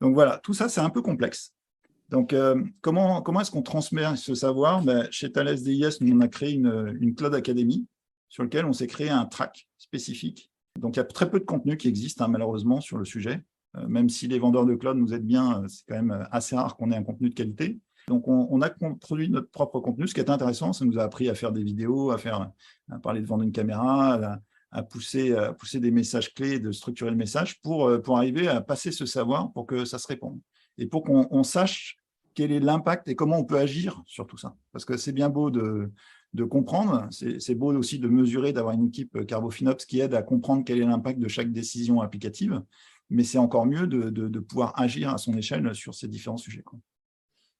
Donc voilà, tout ça, c'est un peu complexe. Donc, comment est-ce qu'on transmet ce savoir? Chez Thales DIS, nous, on a créé une Cloud Academy sur lequel on s'est créé un track spécifique. Donc, il y a très peu de contenu qui existe, malheureusement, sur le sujet. Même si les vendeurs de cloud nous aident bien, c'est quand même assez rare qu'on ait un contenu de qualité. Donc, on a produit notre propre contenu. Ce qui est intéressant, ça nous a appris à faire des vidéos, à parler devant une caméra, à pousser des messages clés, de structurer le message pour arriver à passer ce savoir pour que ça se répande. Et pour qu'on sache quel est l'impact et comment on peut agir sur tout ça. Parce que c'est bien beau de comprendre, c'est beau aussi de mesurer, d'avoir une équipe Carbofinops qui aide à comprendre quel est l'impact de chaque décision applicative, mais c'est encore mieux de pouvoir agir à son échelle sur ces différents sujets, quoi.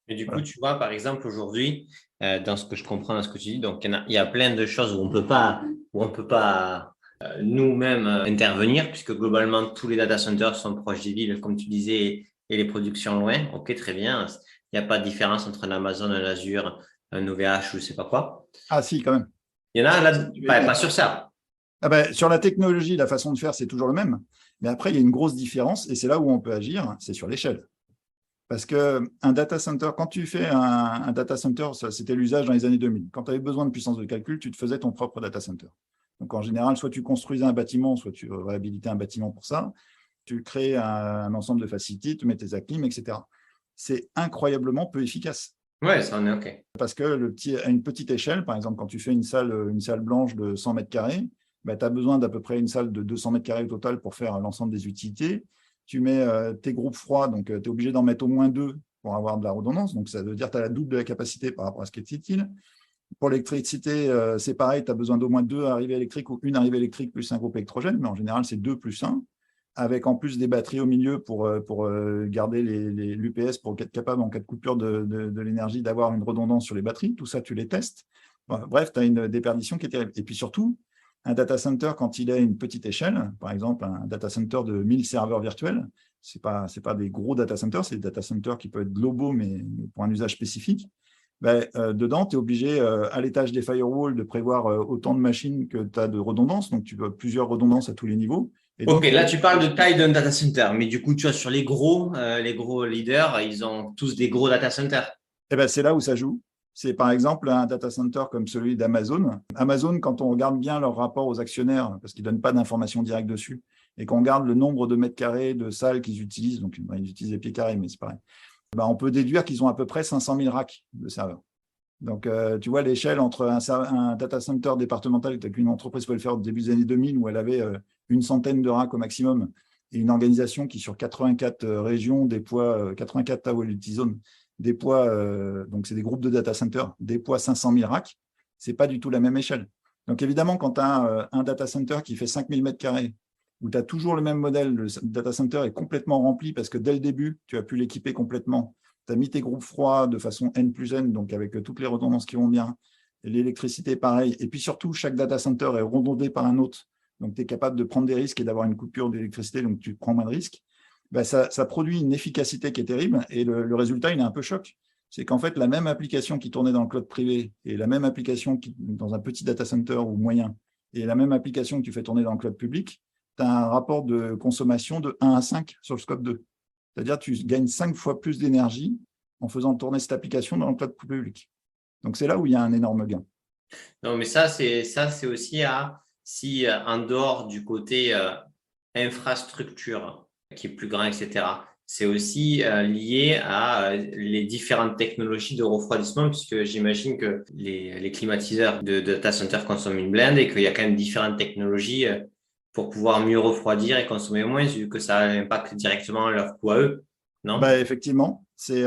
Et du coup, tu vois, par exemple, aujourd'hui, dans ce que je comprends, dans ce que tu dis, donc il y a plein de choses où on peut pas nous-mêmes intervenir, puisque globalement, tous les data centers sont proches des villes, comme tu disais, et les productions loin. OK, très bien. Il n'y a pas de différence entre un Amazon, un Azure, un OVH ou je ne sais pas quoi. Ah si, quand même. Il y en a là, pas sur ça. Sur la technologie, la façon de faire, c'est toujours le même. Mais après, il y a une grosse différence, et c'est là où on peut agir, c'est sur l'échelle. Parce qu'un data center, quand tu fais un data center, c'était l'usage dans les années 2000. Quand tu avais besoin de puissance de calcul, tu te faisais ton propre data center. Donc, en général, soit tu construisais un bâtiment, soit tu réhabilitais un bâtiment pour ça. Tu crées un ensemble de facilités, tu mets tes acclims, etc. C'est incroyablement peu efficace. Oui, ça en est OK. Parce que à une petite échelle, par exemple, quand tu fais une salle blanche de 100 mètres carrés, tu as besoin d'à peu près une salle de 200 mètres carrés au total pour faire l'ensemble des utilités. Tu mets tes groupes froids, donc tu es obligé d'en mettre au moins 2 pour avoir de la redondance. Donc, ça veut dire que tu as la double de la capacité par rapport à ce qui est utile. Pour l'électricité, c'est pareil, tu as besoin d'au moins 2 arrivées électriques ou une arrivée électrique plus un groupe électrogène, mais en général, c'est 2 plus 1, avec en plus des batteries au milieu pour garder l'UPS, pour être capable, en cas de coupure de l'énergie, d'avoir une redondance sur les batteries. Tout ça, tu les testes. Bref, tu as une déperdition qui est terrible. Et puis surtout, un data center, quand il a une petite échelle, par exemple un data center de 1000 serveurs virtuels, ce n'est pas des gros data centers, c'est des data centers qui peuvent être globaux, mais pour un usage spécifique. Dedans, tu es obligé, à l'étage des firewalls, de prévoir autant de machines que tu as de redondances. Donc, tu veux plusieurs redondances à tous les niveaux. Et donc, OK, là, tu parles de taille d'un data center, mais du coup, tu vois, sur les gros leaders, ils ont tous des gros data centers. C'est là où ça joue. C'est par exemple un data center comme celui d'Amazon. Amazon, quand on regarde bien leur rapport aux actionnaires, parce qu'ils ne donnent pas d'informations directes dessus, et qu'on regarde le nombre de mètres carrés de salles qu'ils utilisent, donc ils utilisent les pieds carrés, mais c'est pareil, on peut déduire qu'ils ont à peu près 500 000 racks de serveurs. Donc, tu vois l'échelle entre un data center départemental qu'une entreprise pouvait le faire au début des années 2000, où elle avait une centaine de racks au maximum, et une organisation qui, sur 84 régions, déploie 84 tower zones, déploie, donc c'est des groupes de data centers, déploie 500 000 racks, ce n'est pas du tout la même échelle. Donc, évidemment, quand tu as un data center qui fait 5000 m², où tu as toujours le même modèle, le data center est complètement rempli parce que dès le début, tu as pu l'équiper complètement. Tu as mis tes groupes froids de façon N plus N, donc avec toutes les redondances qui vont bien. L'électricité, pareil. Et puis surtout, chaque data center est redondé par un autre. Donc, tu es capable de prendre des risques et d'avoir une coupure d'électricité, donc tu prends moins de risques. Ça produit une efficacité qui est terrible. Et le résultat, il est un peu choc. C'est qu'en fait, la même application qui tournait dans le cloud privé et la même application dans un petit data center ou moyen et la même application que tu fais tourner dans le cloud public, tu as un rapport de consommation de 1 à 5 sur le scope 2. C'est-à-dire que tu gagnes 5 fois plus d'énergie en faisant tourner cette application dans le cloud public. Donc, c'est là où il y a un énorme gain. Non, mais ça, c'est aussi si en dehors du côté infrastructure qui est plus grand, etc., c'est aussi lié à les différentes technologies de refroidissement, puisque j'imagine que les climatiseurs de data center consomment une blinde et qu'il y a quand même différentes technologies pour pouvoir mieux refroidir et consommer moins, vu que ça impacte directement leur coût à eux, non? Effectivement, c'est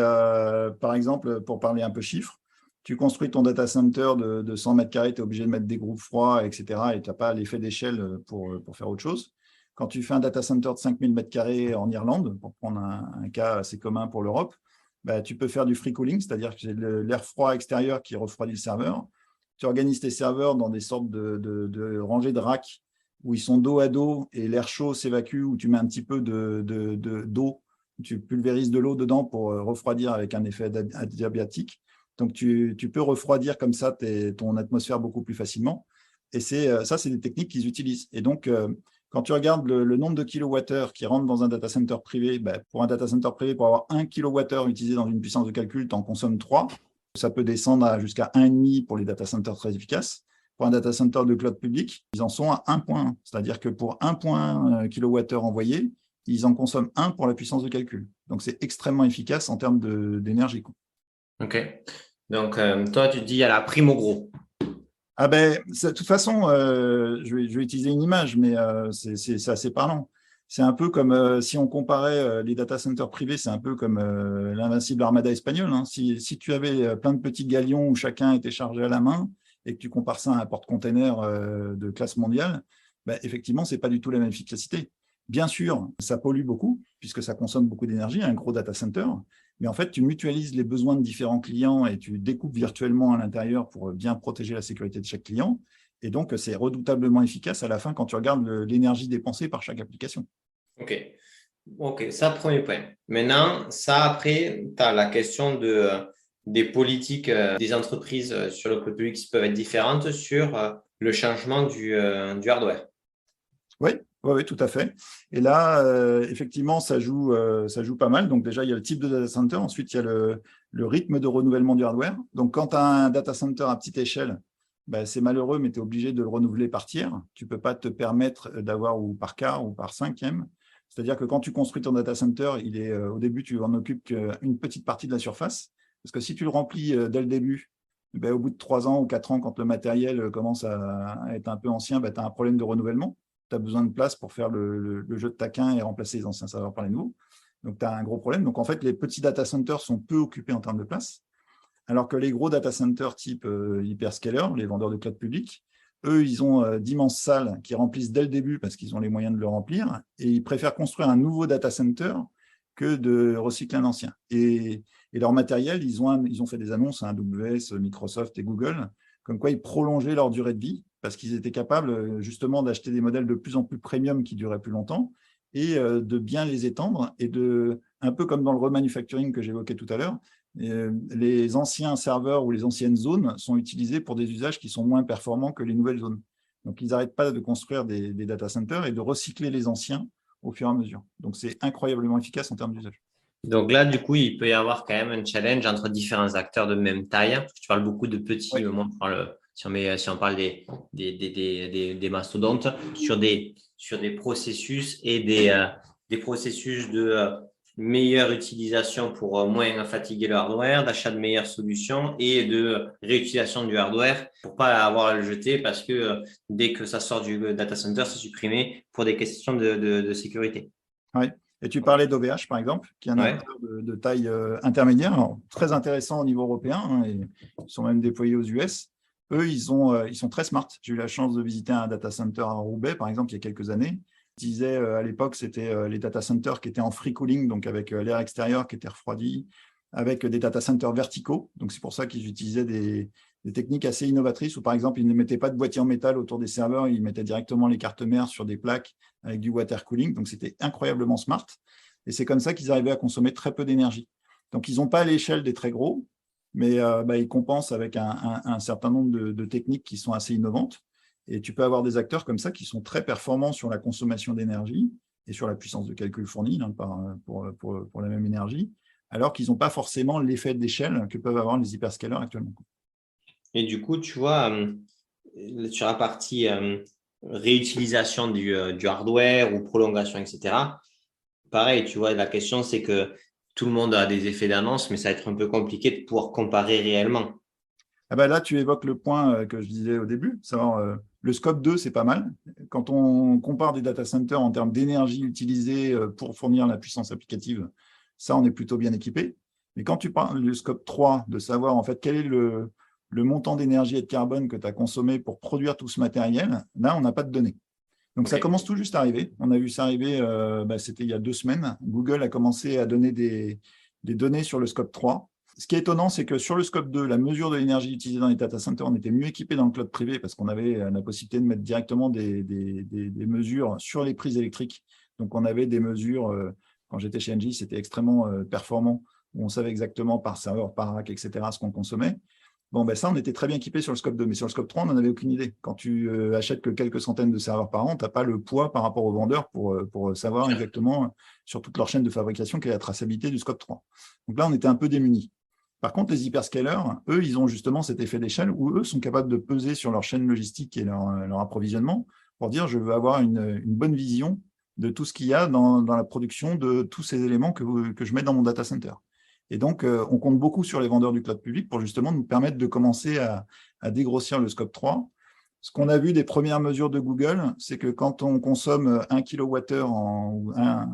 par exemple, pour parler un peu chiffres, Tu construis ton data center de 100 mètres carrés, tu es obligé de mettre des groupes froids, etc. Et tu n'as pas l'effet d'échelle pour faire autre chose. Quand tu fais un data center de 5000 mètres carrés en Irlande, pour prendre un cas assez commun pour l'Europe, bah, tu peux faire du free cooling, c'est-à-dire que c'est l'air froid extérieur qui refroidit le serveur. Tu organises tes serveurs dans des sortes de rangées de racks où ils sont dos à dos et l'air chaud s'évacue, où tu mets un petit peu d'eau, tu pulvérises de l'eau dedans pour refroidir avec un effet adiabatique. Donc, tu peux refroidir comme ça ton atmosphère beaucoup plus facilement. Et ça, c'est des techniques qu'ils utilisent. Et donc, quand tu regardes le nombre de kilowattheures qui rentrent dans un data center privé, pour un data center privé, pour avoir 1 kilowattheure utilisé dans une puissance de calcul, tu en consommes 3. Ça peut descendre jusqu'à 1,5 pour les data centers très efficaces. Pour un data center de cloud public, ils en sont à 1,1. C'est-à-dire que pour 1 kilowattheure envoyé, ils en consomment 1 pour la puissance de calcul. Donc, c'est extrêmement efficace en termes d'énergie. Ok. Donc, toi, tu te dis à la prime au gros. Ah ben, de toute façon, je vais utiliser une image, mais c'est assez parlant. C'est un peu comme si on comparait les data centers privés, c'est un peu comme l'invincible Armada espagnole. Hein. Si tu avais plein de petits galions où chacun était chargé à la main et que tu compares ça à un porte-container de classe mondiale, ben, effectivement, ce n'est pas du tout la même efficacité. Bien sûr, ça pollue beaucoup puisque ça consomme beaucoup d'énergie, un gros data center. Mais en fait, tu mutualises les besoins de différents clients et tu découpes virtuellement à l'intérieur pour bien protéger la sécurité de chaque client. Et donc, c'est redoutablement efficace à la fin quand tu regardes l'énergie dépensée par chaque application. Ok, ça, premier point. Maintenant, ça, après, tu as la question des politiques des entreprises sur le cloud public qui peuvent être différentes sur le changement du hardware. Oui, tout à fait. Et là, effectivement, ça joue pas mal. Donc déjà, il y a le type de data center. Ensuite, il y a le rythme de renouvellement du hardware. Donc, quand tu as un data center à petite échelle, c'est malheureux, mais tu es obligé de le renouveler par tiers. Tu ne peux pas te permettre d'avoir ou par quart ou par cinquième. C'est-à-dire que quand tu construis ton data center, au début, tu en occupes qu'une petite partie de la surface. Parce que si tu le remplis dès le début, au bout de 3 ans ou 4 ans, quand le matériel commence à être un peu ancien, tu as un problème de renouvellement. Tu as besoin de place pour faire le jeu de taquin et remplacer les anciens serveurs par les nouveaux. Donc, tu as un gros problème. Donc, en fait, les petits data centers sont peu occupés en termes de place, alors que les gros data centers type hyperscaler, les vendeurs de cloud public, eux, ils ont d'immenses salles qui remplissent dès le début parce qu'ils ont les moyens de le remplir et ils préfèrent construire un nouveau data center que de recycler un ancien. Et leur matériel, ils ont fait des annonces à AWS, Microsoft et Google, comme quoi ils prolongeaient leur durée de vie parce qu'ils étaient capables justement d'acheter des modèles de plus en plus premium qui duraient plus longtemps et de bien les étendre et un peu comme dans le remanufacturing que j'évoquais tout à l'heure, les anciens serveurs ou les anciennes zones sont utilisés pour des usages qui sont moins performants que les nouvelles zones. Donc, ils n'arrêtent pas de construire des data centers et de recycler les anciens au fur et à mesure. Donc, c'est incroyablement efficace en termes d'usage. Donc là, du coup, il peut y avoir quand même un challenge entre différents acteurs de même taille. Parce que tu parles beaucoup de petits, oui. moi, si on parle des mastodontes, sur des processus et des processus de meilleure utilisation pour moins fatiguer le hardware, d'achat de meilleures solutions et de réutilisation du hardware pour pas avoir à le jeter parce que dès que ça sort du data center, c'est supprimé pour des questions de sécurité. Oui. Et tu parlais d'OVH, par exemple, qui est un acteur de taille intermédiaire, alors, très intéressant au niveau européen, hein, et ils sont même déployés aux US. Eux, ils sont très smart. J'ai eu la chance de visiter un data center à Roubaix, par exemple, il y a quelques années. Ils disaient à l'époque, c'était les data centers qui étaient en free cooling, donc avec l'air extérieur qui était refroidi, avec des data centers verticaux. Donc, c'est pour ça qu'ils utilisaient des techniques assez innovatrices où, par exemple, ils ne mettaient pas de boîtier en métal autour des serveurs, ils mettaient directement les cartes mères sur des plaques avec du water cooling. Donc, c'était incroyablement smart. Et c'est comme ça qu'ils arrivaient à consommer très peu d'énergie. Donc, ils n'ont pas l'échelle des très gros, mais ils compensent avec un certain nombre de techniques qui sont assez innovantes. Et tu peux avoir des acteurs comme ça qui sont très performants sur la consommation d'énergie et sur la puissance de calcul fournie pour la même énergie, alors qu'ils n'ont pas forcément l'effet d'échelle que peuvent avoir les hyperscalers actuellement. Et du coup, tu vois, sur la partie réutilisation du hardware ou prolongation, etc., pareil, tu vois, la question, c'est que tout le monde a des effets d'annonce, mais ça va être un peu compliqué de pouvoir comparer réellement. Là, tu évoques le point que je disais au début, savoir le scope 2, c'est pas mal. Quand on compare des data centers en termes d'énergie utilisée pour fournir la puissance applicative, ça, on est plutôt bien équipé. Mais quand tu parles du scope 3, de savoir en fait quel est le montant d'énergie et de carbone que tu as consommé pour produire tout ce matériel, là, on n'a pas de données. Donc, ça commence tout juste à arriver. On a vu ça arriver, c'était il y a 2 semaines. Google a commencé à donner des données sur le scope 3. Ce qui est étonnant, c'est que sur le scope 2, la mesure de l'énergie utilisée dans les data centers, on était mieux équipé dans le cloud privé parce qu'on avait la possibilité de mettre directement des mesures sur les prises électriques. Donc, on avait des mesures, quand j'étais chez Engie, c'était extrêmement performant, où on savait exactement par serveur, par rack, etc., ce qu'on consommait. Bon, ça, on était très bien équipé sur le scope 2, mais sur le scope 3, on n'en avait aucune idée. Quand tu achètes que quelques centaines de serveurs par an, tu n'as pas le poids par rapport aux vendeurs pour savoir exactement sur toute leur chaîne de fabrication quelle est la traçabilité du scope 3. Donc là, on était un peu démunis. Par contre, les hyperscalers, eux, ils ont justement cet effet d'échelle où eux sont capables de peser sur leur chaîne logistique et leur approvisionnement pour dire je veux avoir une bonne vision de tout ce qu'il y a dans la production de tous ces éléments que je mets dans mon data center. Et donc, on compte beaucoup sur les vendeurs du cloud public pour justement nous permettre de commencer à dégrossir le scope 3. Ce qu'on a vu des premières mesures de Google, c'est que quand on consomme 1 kWh ou 1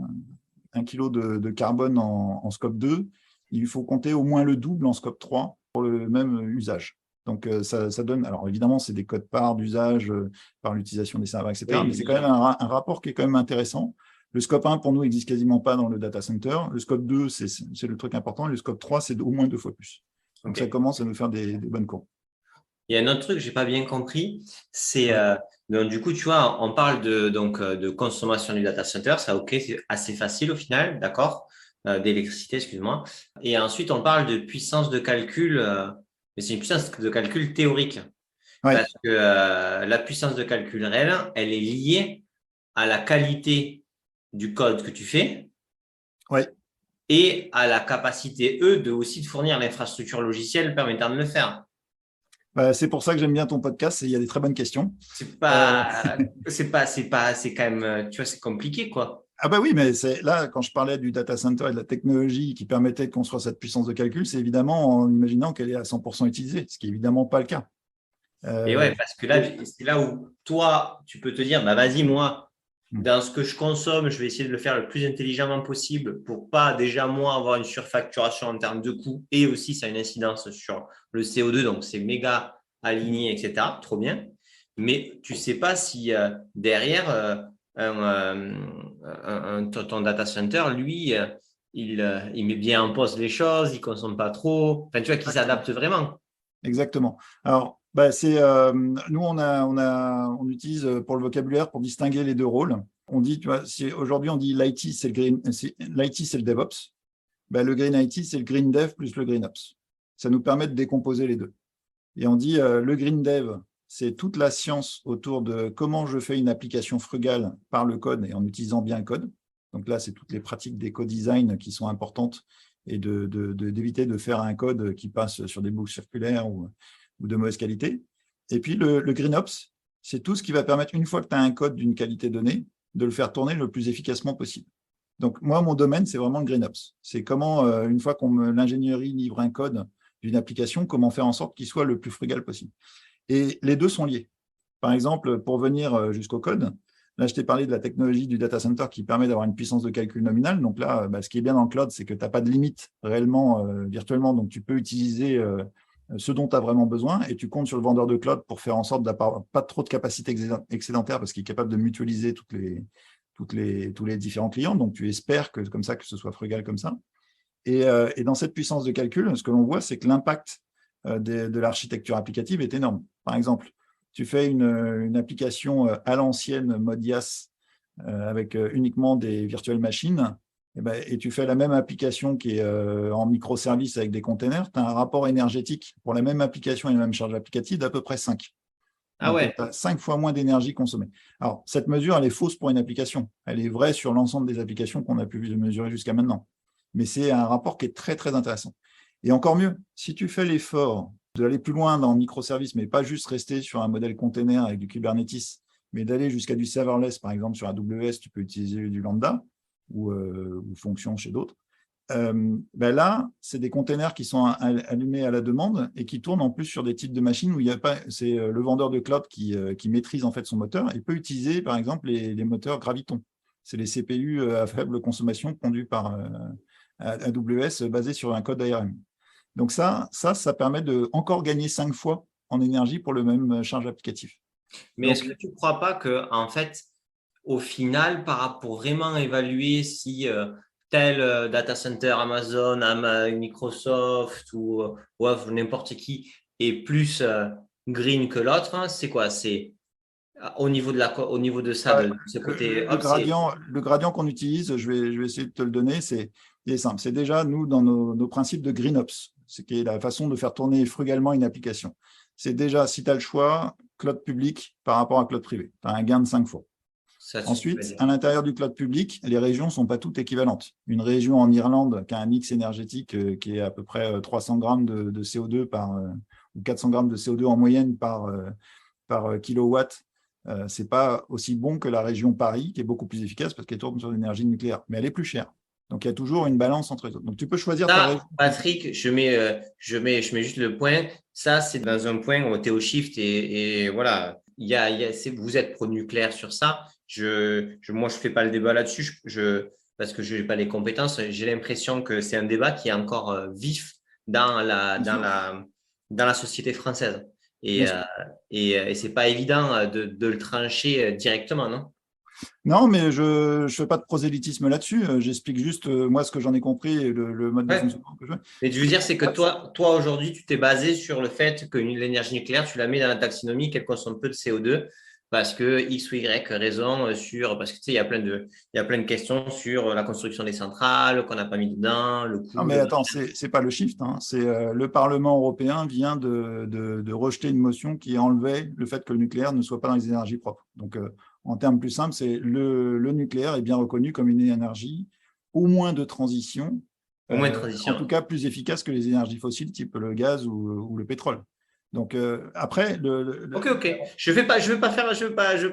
kg de carbone en scope 2, il faut compter au moins le double en scope 3 pour le même usage. Donc, ça donne… Alors, évidemment, c'est des codes parts d'usage par l'utilisation des serveurs, etc. Oui, mais c'est quand même un rapport qui est quand même intéressant. Le scope 1, pour nous, n'existe quasiment pas dans le data center. Le scope 2, c'est le truc important. Et le scope 3, c'est au moins 2 fois plus. Donc, ça commence à nous faire des bonnes courbes. Il y a un autre truc que je n'ai pas bien compris, c'est donc du coup, tu vois, on parle de consommation du data center, ça, ok, c'est assez facile au final, d'accord, d'électricité, excuse-moi. Et ensuite, on parle de puissance de calcul, mais c'est une puissance de calcul théorique. Ouais. Parce que la puissance de calcul réelle, elle est liée à la qualité du code que tu fais et à la capacité, de aussi de fournir l'infrastructure logicielle permettant de le faire. C'est pour ça que j'aime bien ton podcast, il y a des très bonnes questions. C'est quand même, tu vois, c'est compliqué, quoi. Ah oui, mais là, quand je parlais du data center et de la technologie qui permettait de construire cette puissance de calcul, c'est évidemment en imaginant qu'elle est à 100% utilisée, ce qui n'est évidemment pas le cas. Et ouais, parce que là, c'est là où toi, tu peux te dire, vas-y, moi, dans ce que je consomme, je vais essayer de le faire le plus intelligemment possible pour pas déjà, moi, avoir une surfacturation en termes de coûts. Et aussi, ça a une incidence sur le CO2, donc c'est méga aligné, etc. Trop bien. Mais tu ne sais pas si derrière, ton data center, lui, il met bien en pause les choses, il ne consomme pas trop. Enfin, tu vois, qu'il s'adapte vraiment. Exactement. Alors, nous, on utilise pour le vocabulaire pour distinguer les deux rôles. On dit, tu vois, aujourd'hui, on dit l'IT, c'est le DevOps. Le Green IT, c'est le Green Dev plus le Green Ops. Ça nous permet de décomposer les deux. Et on dit, le Green Dev, c'est toute la science autour de comment je fais une application frugale par le code et en utilisant bien le code. Donc là, c'est toutes les pratiques d'éco-design qui sont importantes et d'éviter de faire un code qui passe sur des boucles circulaires ou de mauvaise qualité. Et puis, le GreenOps, c'est tout ce qui va permettre, une fois que tu as un code d'une qualité donnée, de le faire tourner le plus efficacement possible. Donc, moi, mon domaine, c'est vraiment le GreenOps. C'est comment, une fois l'ingénierie livre un code d'une application, comment faire en sorte qu'il soit le plus frugal possible. Et les deux sont liés. Par exemple, pour venir jusqu'au code, là, je t'ai parlé de la technologie du data center qui permet d'avoir une puissance de calcul nominale. Donc là, ce qui est bien dans le cloud, c'est que tu n'as pas de limite réellement, virtuellement. Donc, tu peux utiliser ce dont tu as vraiment besoin et tu comptes sur le vendeur de cloud pour faire en sorte d'avoir pas trop de capacité excédentaire parce qu'il est capable de mutualiser tous les différents clients. Donc, tu espères que comme ça, que ce soit frugal comme ça. Et dans cette puissance de calcul, ce que l'on voit, c'est que l'impact de l'architecture applicative est énorme. Par exemple, tu fais une application à l'ancienne, mode IaaS, avec uniquement des virtual machines, et tu fais la même application qui est en microservices avec des containers, tu as un rapport énergétique pour la même application et la même charge applicative d'à peu près 5. Ah ouais. Tu as 5 fois moins d'énergie consommée. Alors, cette mesure, elle est fausse pour une application. Elle est vraie sur l'ensemble des applications qu'on a pu mesurer jusqu'à maintenant. Mais c'est un rapport qui est très, très intéressant. Et encore mieux, si tu fais l'effort d'aller plus loin dans le microservice, mais pas juste rester sur un modèle container avec du Kubernetes, mais d'aller jusqu'à du serverless, par exemple sur AWS, tu peux utiliser du Lambda ou fonction chez d'autres. Là, c'est des containers qui sont allumés à la demande et qui tournent en plus sur des types de machines où il y a pas, c'est le vendeur de cloud qui maîtrise en fait son moteur et peut utiliser par exemple les moteurs Graviton. C'est les CPU à faible consommation conduits par AWS basé sur un code ARM. Donc ça permet de encore gagner 5 fois en énergie pour le même charge applicatif. Mais est-ce que tu ne crois pas que, en fait, au final, pour vraiment évaluer si tel data center Amazon, Microsoft ou n'importe qui est plus green que l'autre, hein, c'est quoi? C'est au niveau de ça, de ce côté. Le gradient qu'on utilise, je vais essayer de te le donner, il est simple. C'est déjà, nous, dans nos principes de GreenOps, ce qui est la façon de faire tourner frugalement une application. C'est déjà, si tu as le choix, cloud public par rapport à cloud privé. Tu as un gain de 5 fois. Ensuite, à l'intérieur du cloud public, les régions ne sont pas toutes équivalentes. Une région en Irlande qui a un mix énergétique qui est à peu près 300 grammes de CO2 ou 400 grammes de CO2 en moyenne par kilowatt, ce n'est pas aussi bon que la région Paris, qui est beaucoup plus efficace parce qu'elle tourne sur l'énergie nucléaire, mais elle est plus chère. Donc, il y a toujours une balance entre les autres. Donc, tu peux choisir ta région. Patrick, je mets juste le point. Ça, c'est dans un point où tu es au shift et voilà. Vous êtes pro-nucléaire sur ça. Moi, je ne fais pas le débat là-dessus parce que je n'ai pas les compétences. J'ai l'impression que c'est un débat qui est encore vif dans la société française. Et ce n'est pas évident de le trancher directement, non? Non, mais je ne fais pas de prosélytisme là-dessus. J'explique juste, moi, ce que j'en ai compris et le mode de fonctionnement que je veux. Mais je veux dire, c'est que toi aujourd'hui, tu t'es basé sur le fait que l'énergie nucléaire, tu la mets dans la taxonomie, qu'elle consomme peu de CO2 parce que X ou Y raison parce que tu sais, il y a plein de questions sur la construction des centrales qu'on n'a pas mis dedans, le coût. Non, mais attends, c'est pas le shift. Hein. C'est le Parlement européen vient de rejeter une motion qui enlevait le fait que le nucléaire ne soit pas dans les énergies propres. Donc, en termes plus simples, c'est le nucléaire est bien reconnu comme une énergie au moins de transition, en tout cas plus efficace que les énergies fossiles type le gaz ou le pétrole. Donc après, Ok. Je veux pas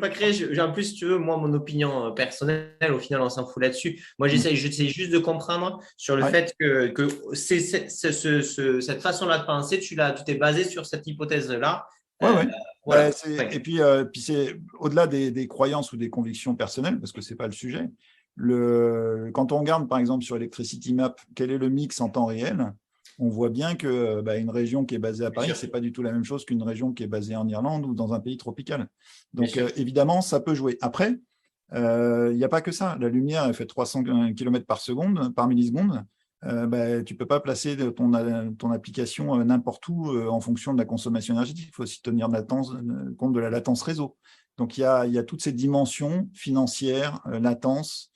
créer. En plus, si tu veux, moi, mon opinion personnelle, au final, on s'en fout là-dessus. Moi, j'essaie juste de comprendre sur le fait que cette façon-là de penser, tu t'es basé sur cette hypothèse-là. Voilà. Et puis c'est au-delà des croyances ou des convictions personnelles, parce que c'est pas le sujet. Quand on regarde, par exemple, sur Electricity Map, quel est le mix en temps réel, on voit bien que une région qui est basée à Paris, ce n'est pas du tout la même chose qu'une région qui est basée en Irlande ou dans un pays tropical. Donc, évidemment, ça peut jouer. Après, il n'y a pas que ça. La lumière, elle fait 300 km par milliseconde. Tu ne peux pas placer ton application n'importe où en fonction de la consommation énergétique. Il faut aussi tenir compte de la latence réseau. Donc, il y a toutes ces dimensions financières, latence,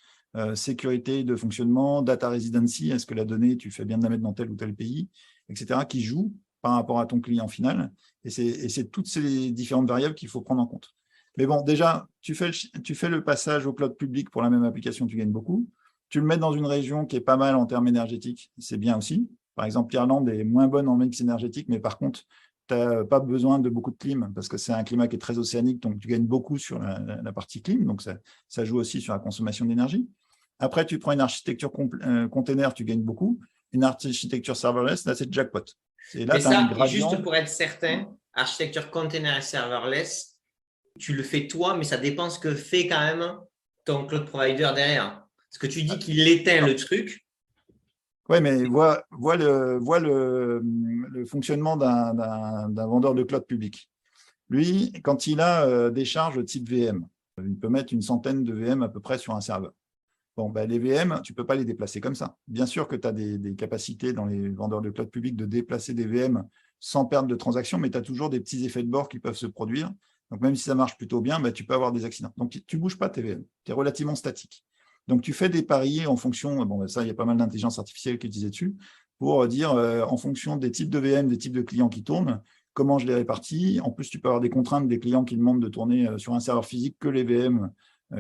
sécurité de fonctionnement, data residency, est-ce que la donnée, tu fais bien de la mettre dans tel ou tel pays, etc., qui jouent par rapport à ton client final. Et c'est toutes ces différentes variables qu'il faut prendre en compte. Mais bon, déjà, tu fais le passage au cloud public pour la même application, tu gagnes beaucoup. Tu le mets dans une région qui est pas mal en termes énergétiques, c'est bien aussi. Par exemple, l'Irlande est moins bonne en mix énergétique, mais par contre, tu n'as pas besoin de beaucoup de clim parce que c'est un climat qui est très océanique, donc tu gagnes beaucoup sur la partie clim, donc ça joue aussi sur la consommation d'énergie. Après, tu prends une architecture container, tu gagnes beaucoup. Une architecture serverless, là, c'est jackpot. Et là, juste pour être certain, architecture container et serverless, tu le fais toi, mais ça dépend ce que fait quand même ton cloud provider derrière. Parce que tu dis qu'il éteint le truc. Oui, mais vois le fonctionnement d'un vendeur de cloud public. Lui, quand il a des charges type VM, il peut mettre une centaine de VM à peu près sur un serveur. Bon, les VM, tu ne peux pas les déplacer comme ça. Bien sûr que tu as des capacités dans les vendeurs de cloud public de déplacer des VM sans perte de transaction, mais tu as toujours des petits effets de bord qui peuvent se produire. Donc, même si ça marche plutôt bien, tu peux avoir des accidents. Donc, tu ne bouges pas tes VM. Tu es relativement statique. Donc, tu fais des paris en fonction, ça, il y a pas mal d'intelligence artificielle qui est utilisée dessus, pour dire en fonction des types de VM, des types de clients qui tournent, comment je les répartis. En plus, tu peux avoir des contraintes des clients qui demandent de tourner sur un serveur physique que les VM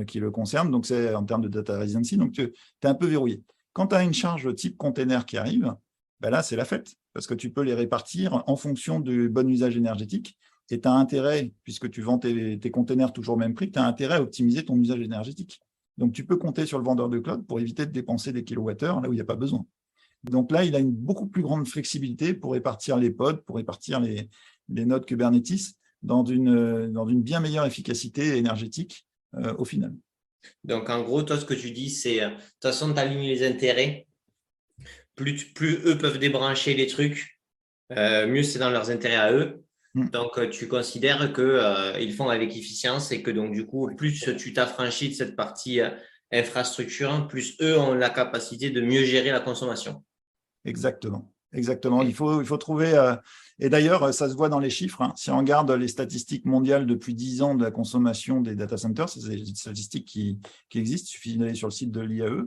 qui le concernent. Donc, c'est en termes de data residency. Donc, tu es un peu verrouillé. Quand tu as une charge type container qui arrive, là, c'est la fête, parce que tu peux les répartir en fonction du bon usage énergétique. Et tu as intérêt, puisque tu vends tes containers toujours au même prix, tu as intérêt à optimiser ton usage énergétique. Donc, tu peux compter sur le vendeur de cloud pour éviter de dépenser des kilowattheures là où il n'y a pas besoin. Donc là, il a une beaucoup plus grande flexibilité pour répartir les pods, pour répartir les nodes Kubernetes dans une bien meilleure efficacité énergétique au final. Donc, en gros, toi, ce que tu dis, c'est de toute façon, tu alignes les intérêts plus eux peuvent débrancher les trucs, mieux c'est dans leurs intérêts à eux. Donc, tu considères qu'ils font avec efficience et que donc, du coup, plus tu t'affranchis de cette partie infrastructure, plus eux ont la capacité de mieux gérer la consommation. Exactement. Exactement. Okay. Il faut trouver. Et d'ailleurs, ça se voit dans les chiffres. Hein. Si on regarde les statistiques mondiales depuis 10 ans de la consommation des data centers, c'est des statistiques qui existent. Il suffit d'aller sur le site de l'IAE.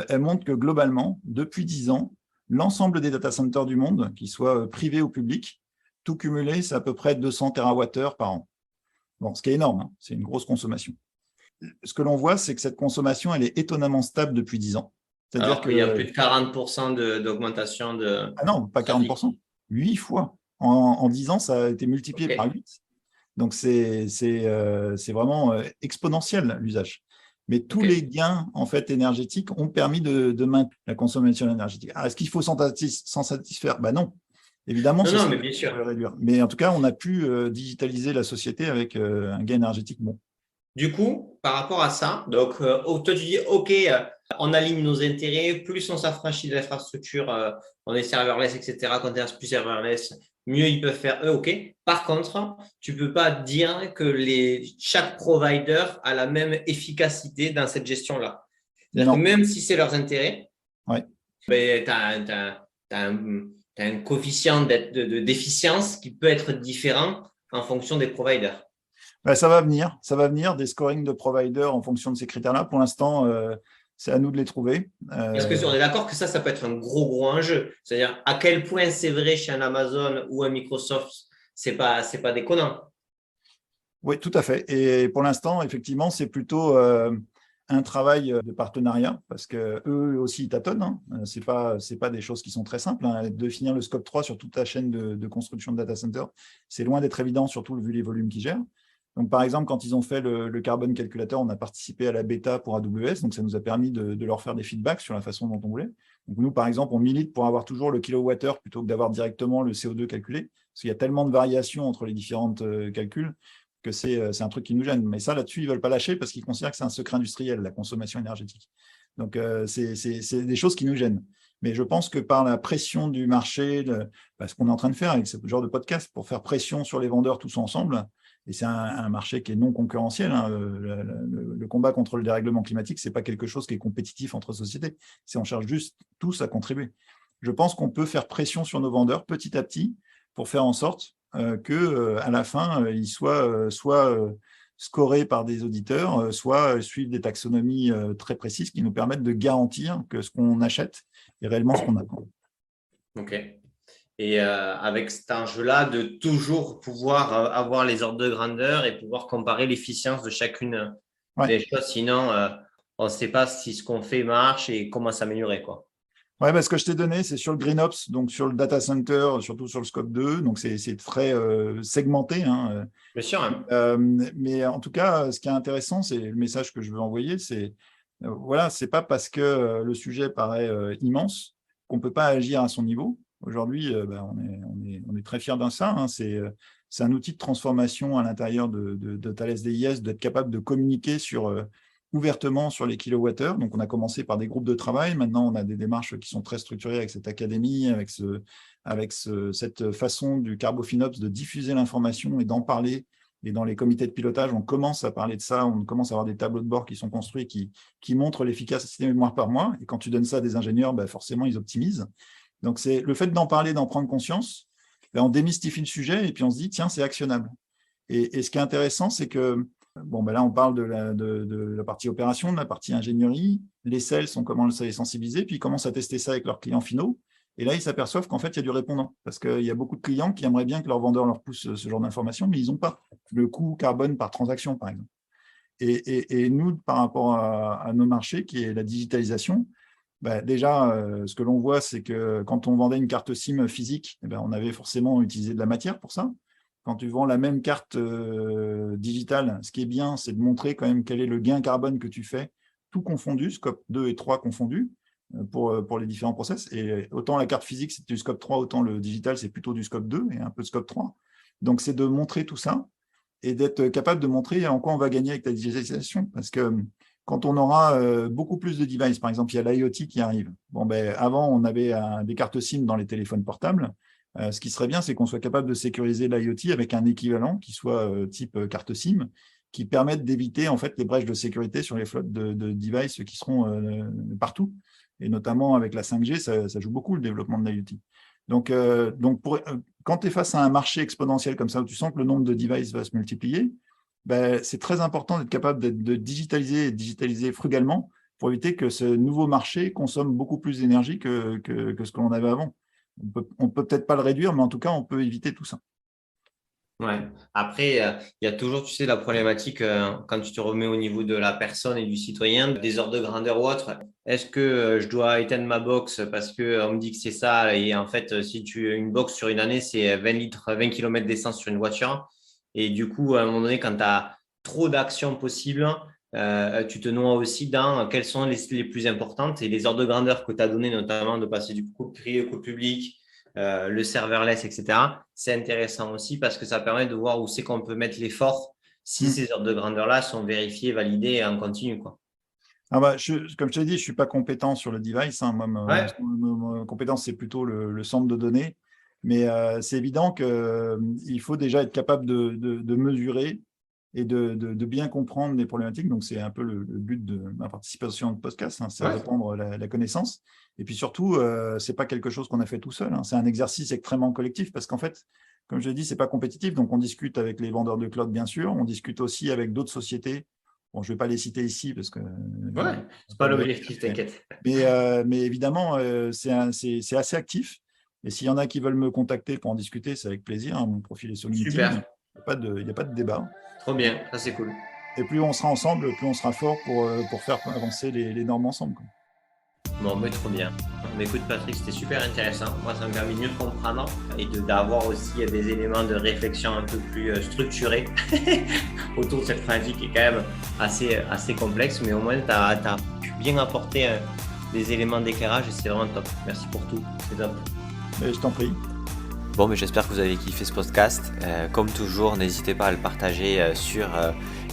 Elles montrent que globalement, depuis 10 ans, l'ensemble des data centers du monde, qu'ils soient privés ou publics, tout cumulé, c'est à peu près 200 TWh par an. Bon, ce qui est énorme. Hein. C'est une grosse consommation. Ce que l'on voit, c'est que cette consommation, elle est étonnamment stable depuis 10 ans. Alors qu'il y a plus de 40% d'augmentation de… Ah non, pas 40%. 8 fois. En 10 ans, ça a été multiplié par 8. Donc, c'est vraiment exponentiel, l'usage. Mais tous les gains en fait, énergétiques ont permis de maintenir la consommation énergétique. Est-ce qu'il faut s'en satisfaire? Non. Évidemment, non, mais bien sûr. Réduire. Mais en tout cas, on a pu digitaliser la société avec un gain énergétique bon. Du coup, par rapport à ça, donc, toi, tu dis, OK, on aligne nos intérêts, plus on s'affranchit de l'infrastructure, on est serverless, etc., quand on est plus serverless, mieux ils peuvent faire eux, OK. Par contre, tu ne peux pas dire que chaque provider a la même efficacité dans cette gestion-là. C'est-à-dire que même si c'est leurs intérêts, ouais. Tu as un coefficient d'efficience qui peut être différent en fonction des providers. Ça va venir des scorings de providers en fonction de ces critères-là. Pour l'instant, c'est à nous de les trouver. Parce que on est d'accord que ça peut être un gros enjeu. C'est-à-dire à quel point c'est vrai chez un Amazon ou un Microsoft, c'est pas déconnant. Oui, tout à fait. Et pour l'instant, effectivement, c'est plutôt un travail de partenariat parce que eux aussi ils tâtonnent. Hein. C'est pas des choses qui sont très simples. Hein. Définir le scope 3 sur toute ta chaîne de construction de data center, c'est loin d'être évident, surtout vu les volumes qu'ils gèrent. Donc, par exemple, quand ils ont fait le carbone calculateur, on a participé à la bêta pour AWS, donc ça nous a permis de leur faire des feedbacks sur la façon dont on voulait. Donc, nous, par exemple, on milite pour avoir toujours le kilowattheure plutôt que d'avoir directement le CO2 calculé, parce qu'il y a tellement de variations entre les différentes calculs que c'est un truc qui nous gêne. Mais ça, là-dessus, ils ne veulent pas lâcher parce qu'ils considèrent que c'est un secret industriel, la consommation énergétique. Donc, c'est des choses qui nous gênent. Mais je pense que par la pression du marché, ce qu'on est en train de faire avec ce genre de podcast, pour faire pression sur les vendeurs tous ensemble, et c'est un marché qui est non concurrentiel. Hein. Le combat contre le dérèglement climatique, ce n'est pas quelque chose qui est compétitif entre sociétés. On cherche juste tous à contribuer. Je pense qu'on peut faire pression sur nos vendeurs petit à petit pour faire en sorte qu'à la fin, ils soient soit scorés par des auditeurs, soit suivent des taxonomies très précises qui nous permettent de garantir que ce qu'on achète est réellement ce qu'on attend. OK. Et avec cet enjeu-là, de toujours pouvoir avoir les ordres de grandeur et pouvoir comparer l'efficience de chacune des choses. Sinon, on ne sait pas si ce qu'on fait marche et comment s'améliorer, quoi. Ouais, ce que je t'ai donné, c'est sur le GreenOps, donc sur le data center, surtout sur le scope 2. Donc, c'est très segmenté. Hein. Bien sûr. Hein. Mais en tout cas, ce qui est intéressant, c'est le message que je veux envoyer, c'est voilà, c'est pas parce que le sujet paraît immense qu'on ne peut pas agir à son niveau. Aujourd'hui, on est très fiers d'un ça. Hein. C'est un outil de transformation à l'intérieur de Thales DIS, d'être capable de communiquer ouvertement sur les kilowattheures. Donc, on a commencé par des groupes de travail. Maintenant, on a des démarches qui sont très structurées avec cette académie, avec cette façon du Carbofinops de diffuser l'information et d'en parler. Et dans les comités de pilotage, on commence à parler de ça. On commence à avoir des tableaux de bord qui sont construits qui montrent l'efficacité mémoire par mois. Et quand tu donnes ça à des ingénieurs, forcément, ils optimisent. Donc, c'est le fait d'en parler, d'en prendre conscience, on démystifie le sujet et puis on se dit, tiens, c'est actionnable. Et ce qui est intéressant, c'est que là, on parle de la partie opération, de la partie ingénierie. Les sales, on commence à les sensibiliser, puis ils commencent à tester ça avec leurs clients finaux. Et là, ils s'aperçoivent qu'en fait, il y a du répondant. Parce qu'il y a beaucoup de clients qui aimeraient bien que leur vendeur leur pousse ce genre d'informations, mais ils n'ont pas le coût carbone par transaction, par exemple. Et nous, par rapport à nos marchés, qui est la digitalisation, déjà, ce que l'on voit, c'est que quand on vendait une carte SIM physique, on avait forcément utilisé de la matière pour ça. Quand tu vends la même carte digitale, ce qui est bien, c'est de montrer quand même quel est le gain carbone que tu fais, tout confondu, scope 2 et 3 confondus, pour les différents process. Et autant la carte physique, c'est du scope 3, autant le digital, c'est plutôt du scope 2 et un peu de scope 3. Donc, c'est de montrer tout ça et d'être capable de montrer en quoi on va gagner avec la digitalisation. Parce que quand on aura beaucoup plus de devices. Par exemple, il y a l'IoT qui arrive. Bon, avant, on avait des cartes SIM dans les téléphones portables. Ce qui serait bien, c'est qu'on soit capable de sécuriser l'IoT avec un équivalent qui soit type carte SIM, qui permette d'éviter en fait les brèches de sécurité sur les flottes de devices qui seront partout. Et notamment avec la 5G, ça joue beaucoup le développement de l'IoT. Donc quand tu es face à un marché exponentiel comme ça, où tu sens que le nombre de devices va se multiplier, c'est très important d'être capable de digitaliser et digitaliser frugalement pour éviter que ce nouveau marché consomme beaucoup plus d'énergie que ce que l'on avait avant. On peut peut-être pas le réduire, mais en tout cas, on peut éviter tout ça. Ouais. Après, il y a toujours, tu sais, la problématique quand tu te remets au niveau de la personne et du citoyen, des ordres de grandeur ou autre. Est-ce que je dois éteindre ma box parce qu'on me dit que c'est ça? Et en fait, si une box sur une année, c'est 20 litres, 20 km d'essence sur une voiture. Et du coup, à un moment donné, quand tu as trop d'actions possibles, tu te noies aussi dans quelles sont les plus importantes et les ordres de grandeur que tu as donné, notamment de passer du coup privé au coup public, le serverless, etc. C'est intéressant aussi parce que ça permet de voir où c'est qu'on peut mettre l'effort si ces ordres de grandeur-là sont vérifiés, validés en continu, quoi. Comme je t'ai dit, je ne suis pas compétent sur le device. Moi, ma compétence, c'est plutôt le centre de données. Mais c'est évident qu'il faut déjà être capable de mesurer et de bien comprendre les problématiques. Donc, c'est un peu le but de ma participation au podcast, c'est répandre la connaissance. Et puis surtout, ce n'est pas quelque chose qu'on a fait tout seul. C'est un exercice extrêmement collectif parce qu'en fait, comme je l'ai dit, ce n'est pas compétitif. Donc, on discute avec les vendeurs de cloud, bien sûr. On discute aussi avec d'autres sociétés. Bon, je ne vais pas les citer ici parce que… c'est pas l'objectif, t'inquiète. Mais évidemment, c'est assez actif. Et s'il y en a qui veulent me contacter pour en discuter, c'est avec plaisir. Mon profil est sur LinkedIn. Super. Il n'y a pas de débat. Trop bien, ça c'est cool. Et plus on sera ensemble, plus on sera fort pour faire avancer les normes ensemble. Bon, mais trop bien. Mais écoute Patrick, c'était super intéressant. Moi, ça me permet de mieux comprendre et d'avoir aussi des éléments de réflexion un peu plus structurés autour de cette pratique qui est quand même assez complexe. Mais au moins, tu as pu bien apporter des éléments d'éclairage et c'est vraiment top. Merci pour tout, c'est top. Je t'en prie. Bon, mais j'espère que vous avez kiffé ce podcast. Comme toujours, n'hésitez pas à le partager sur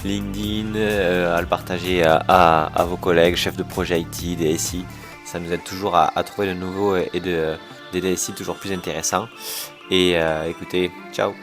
LinkedIn, à le partager à vos collègues, chefs de projet IT, DSI. Ça nous aide toujours à trouver de nouveaux et des DSI toujours plus intéressants. Et écoutez, ciao!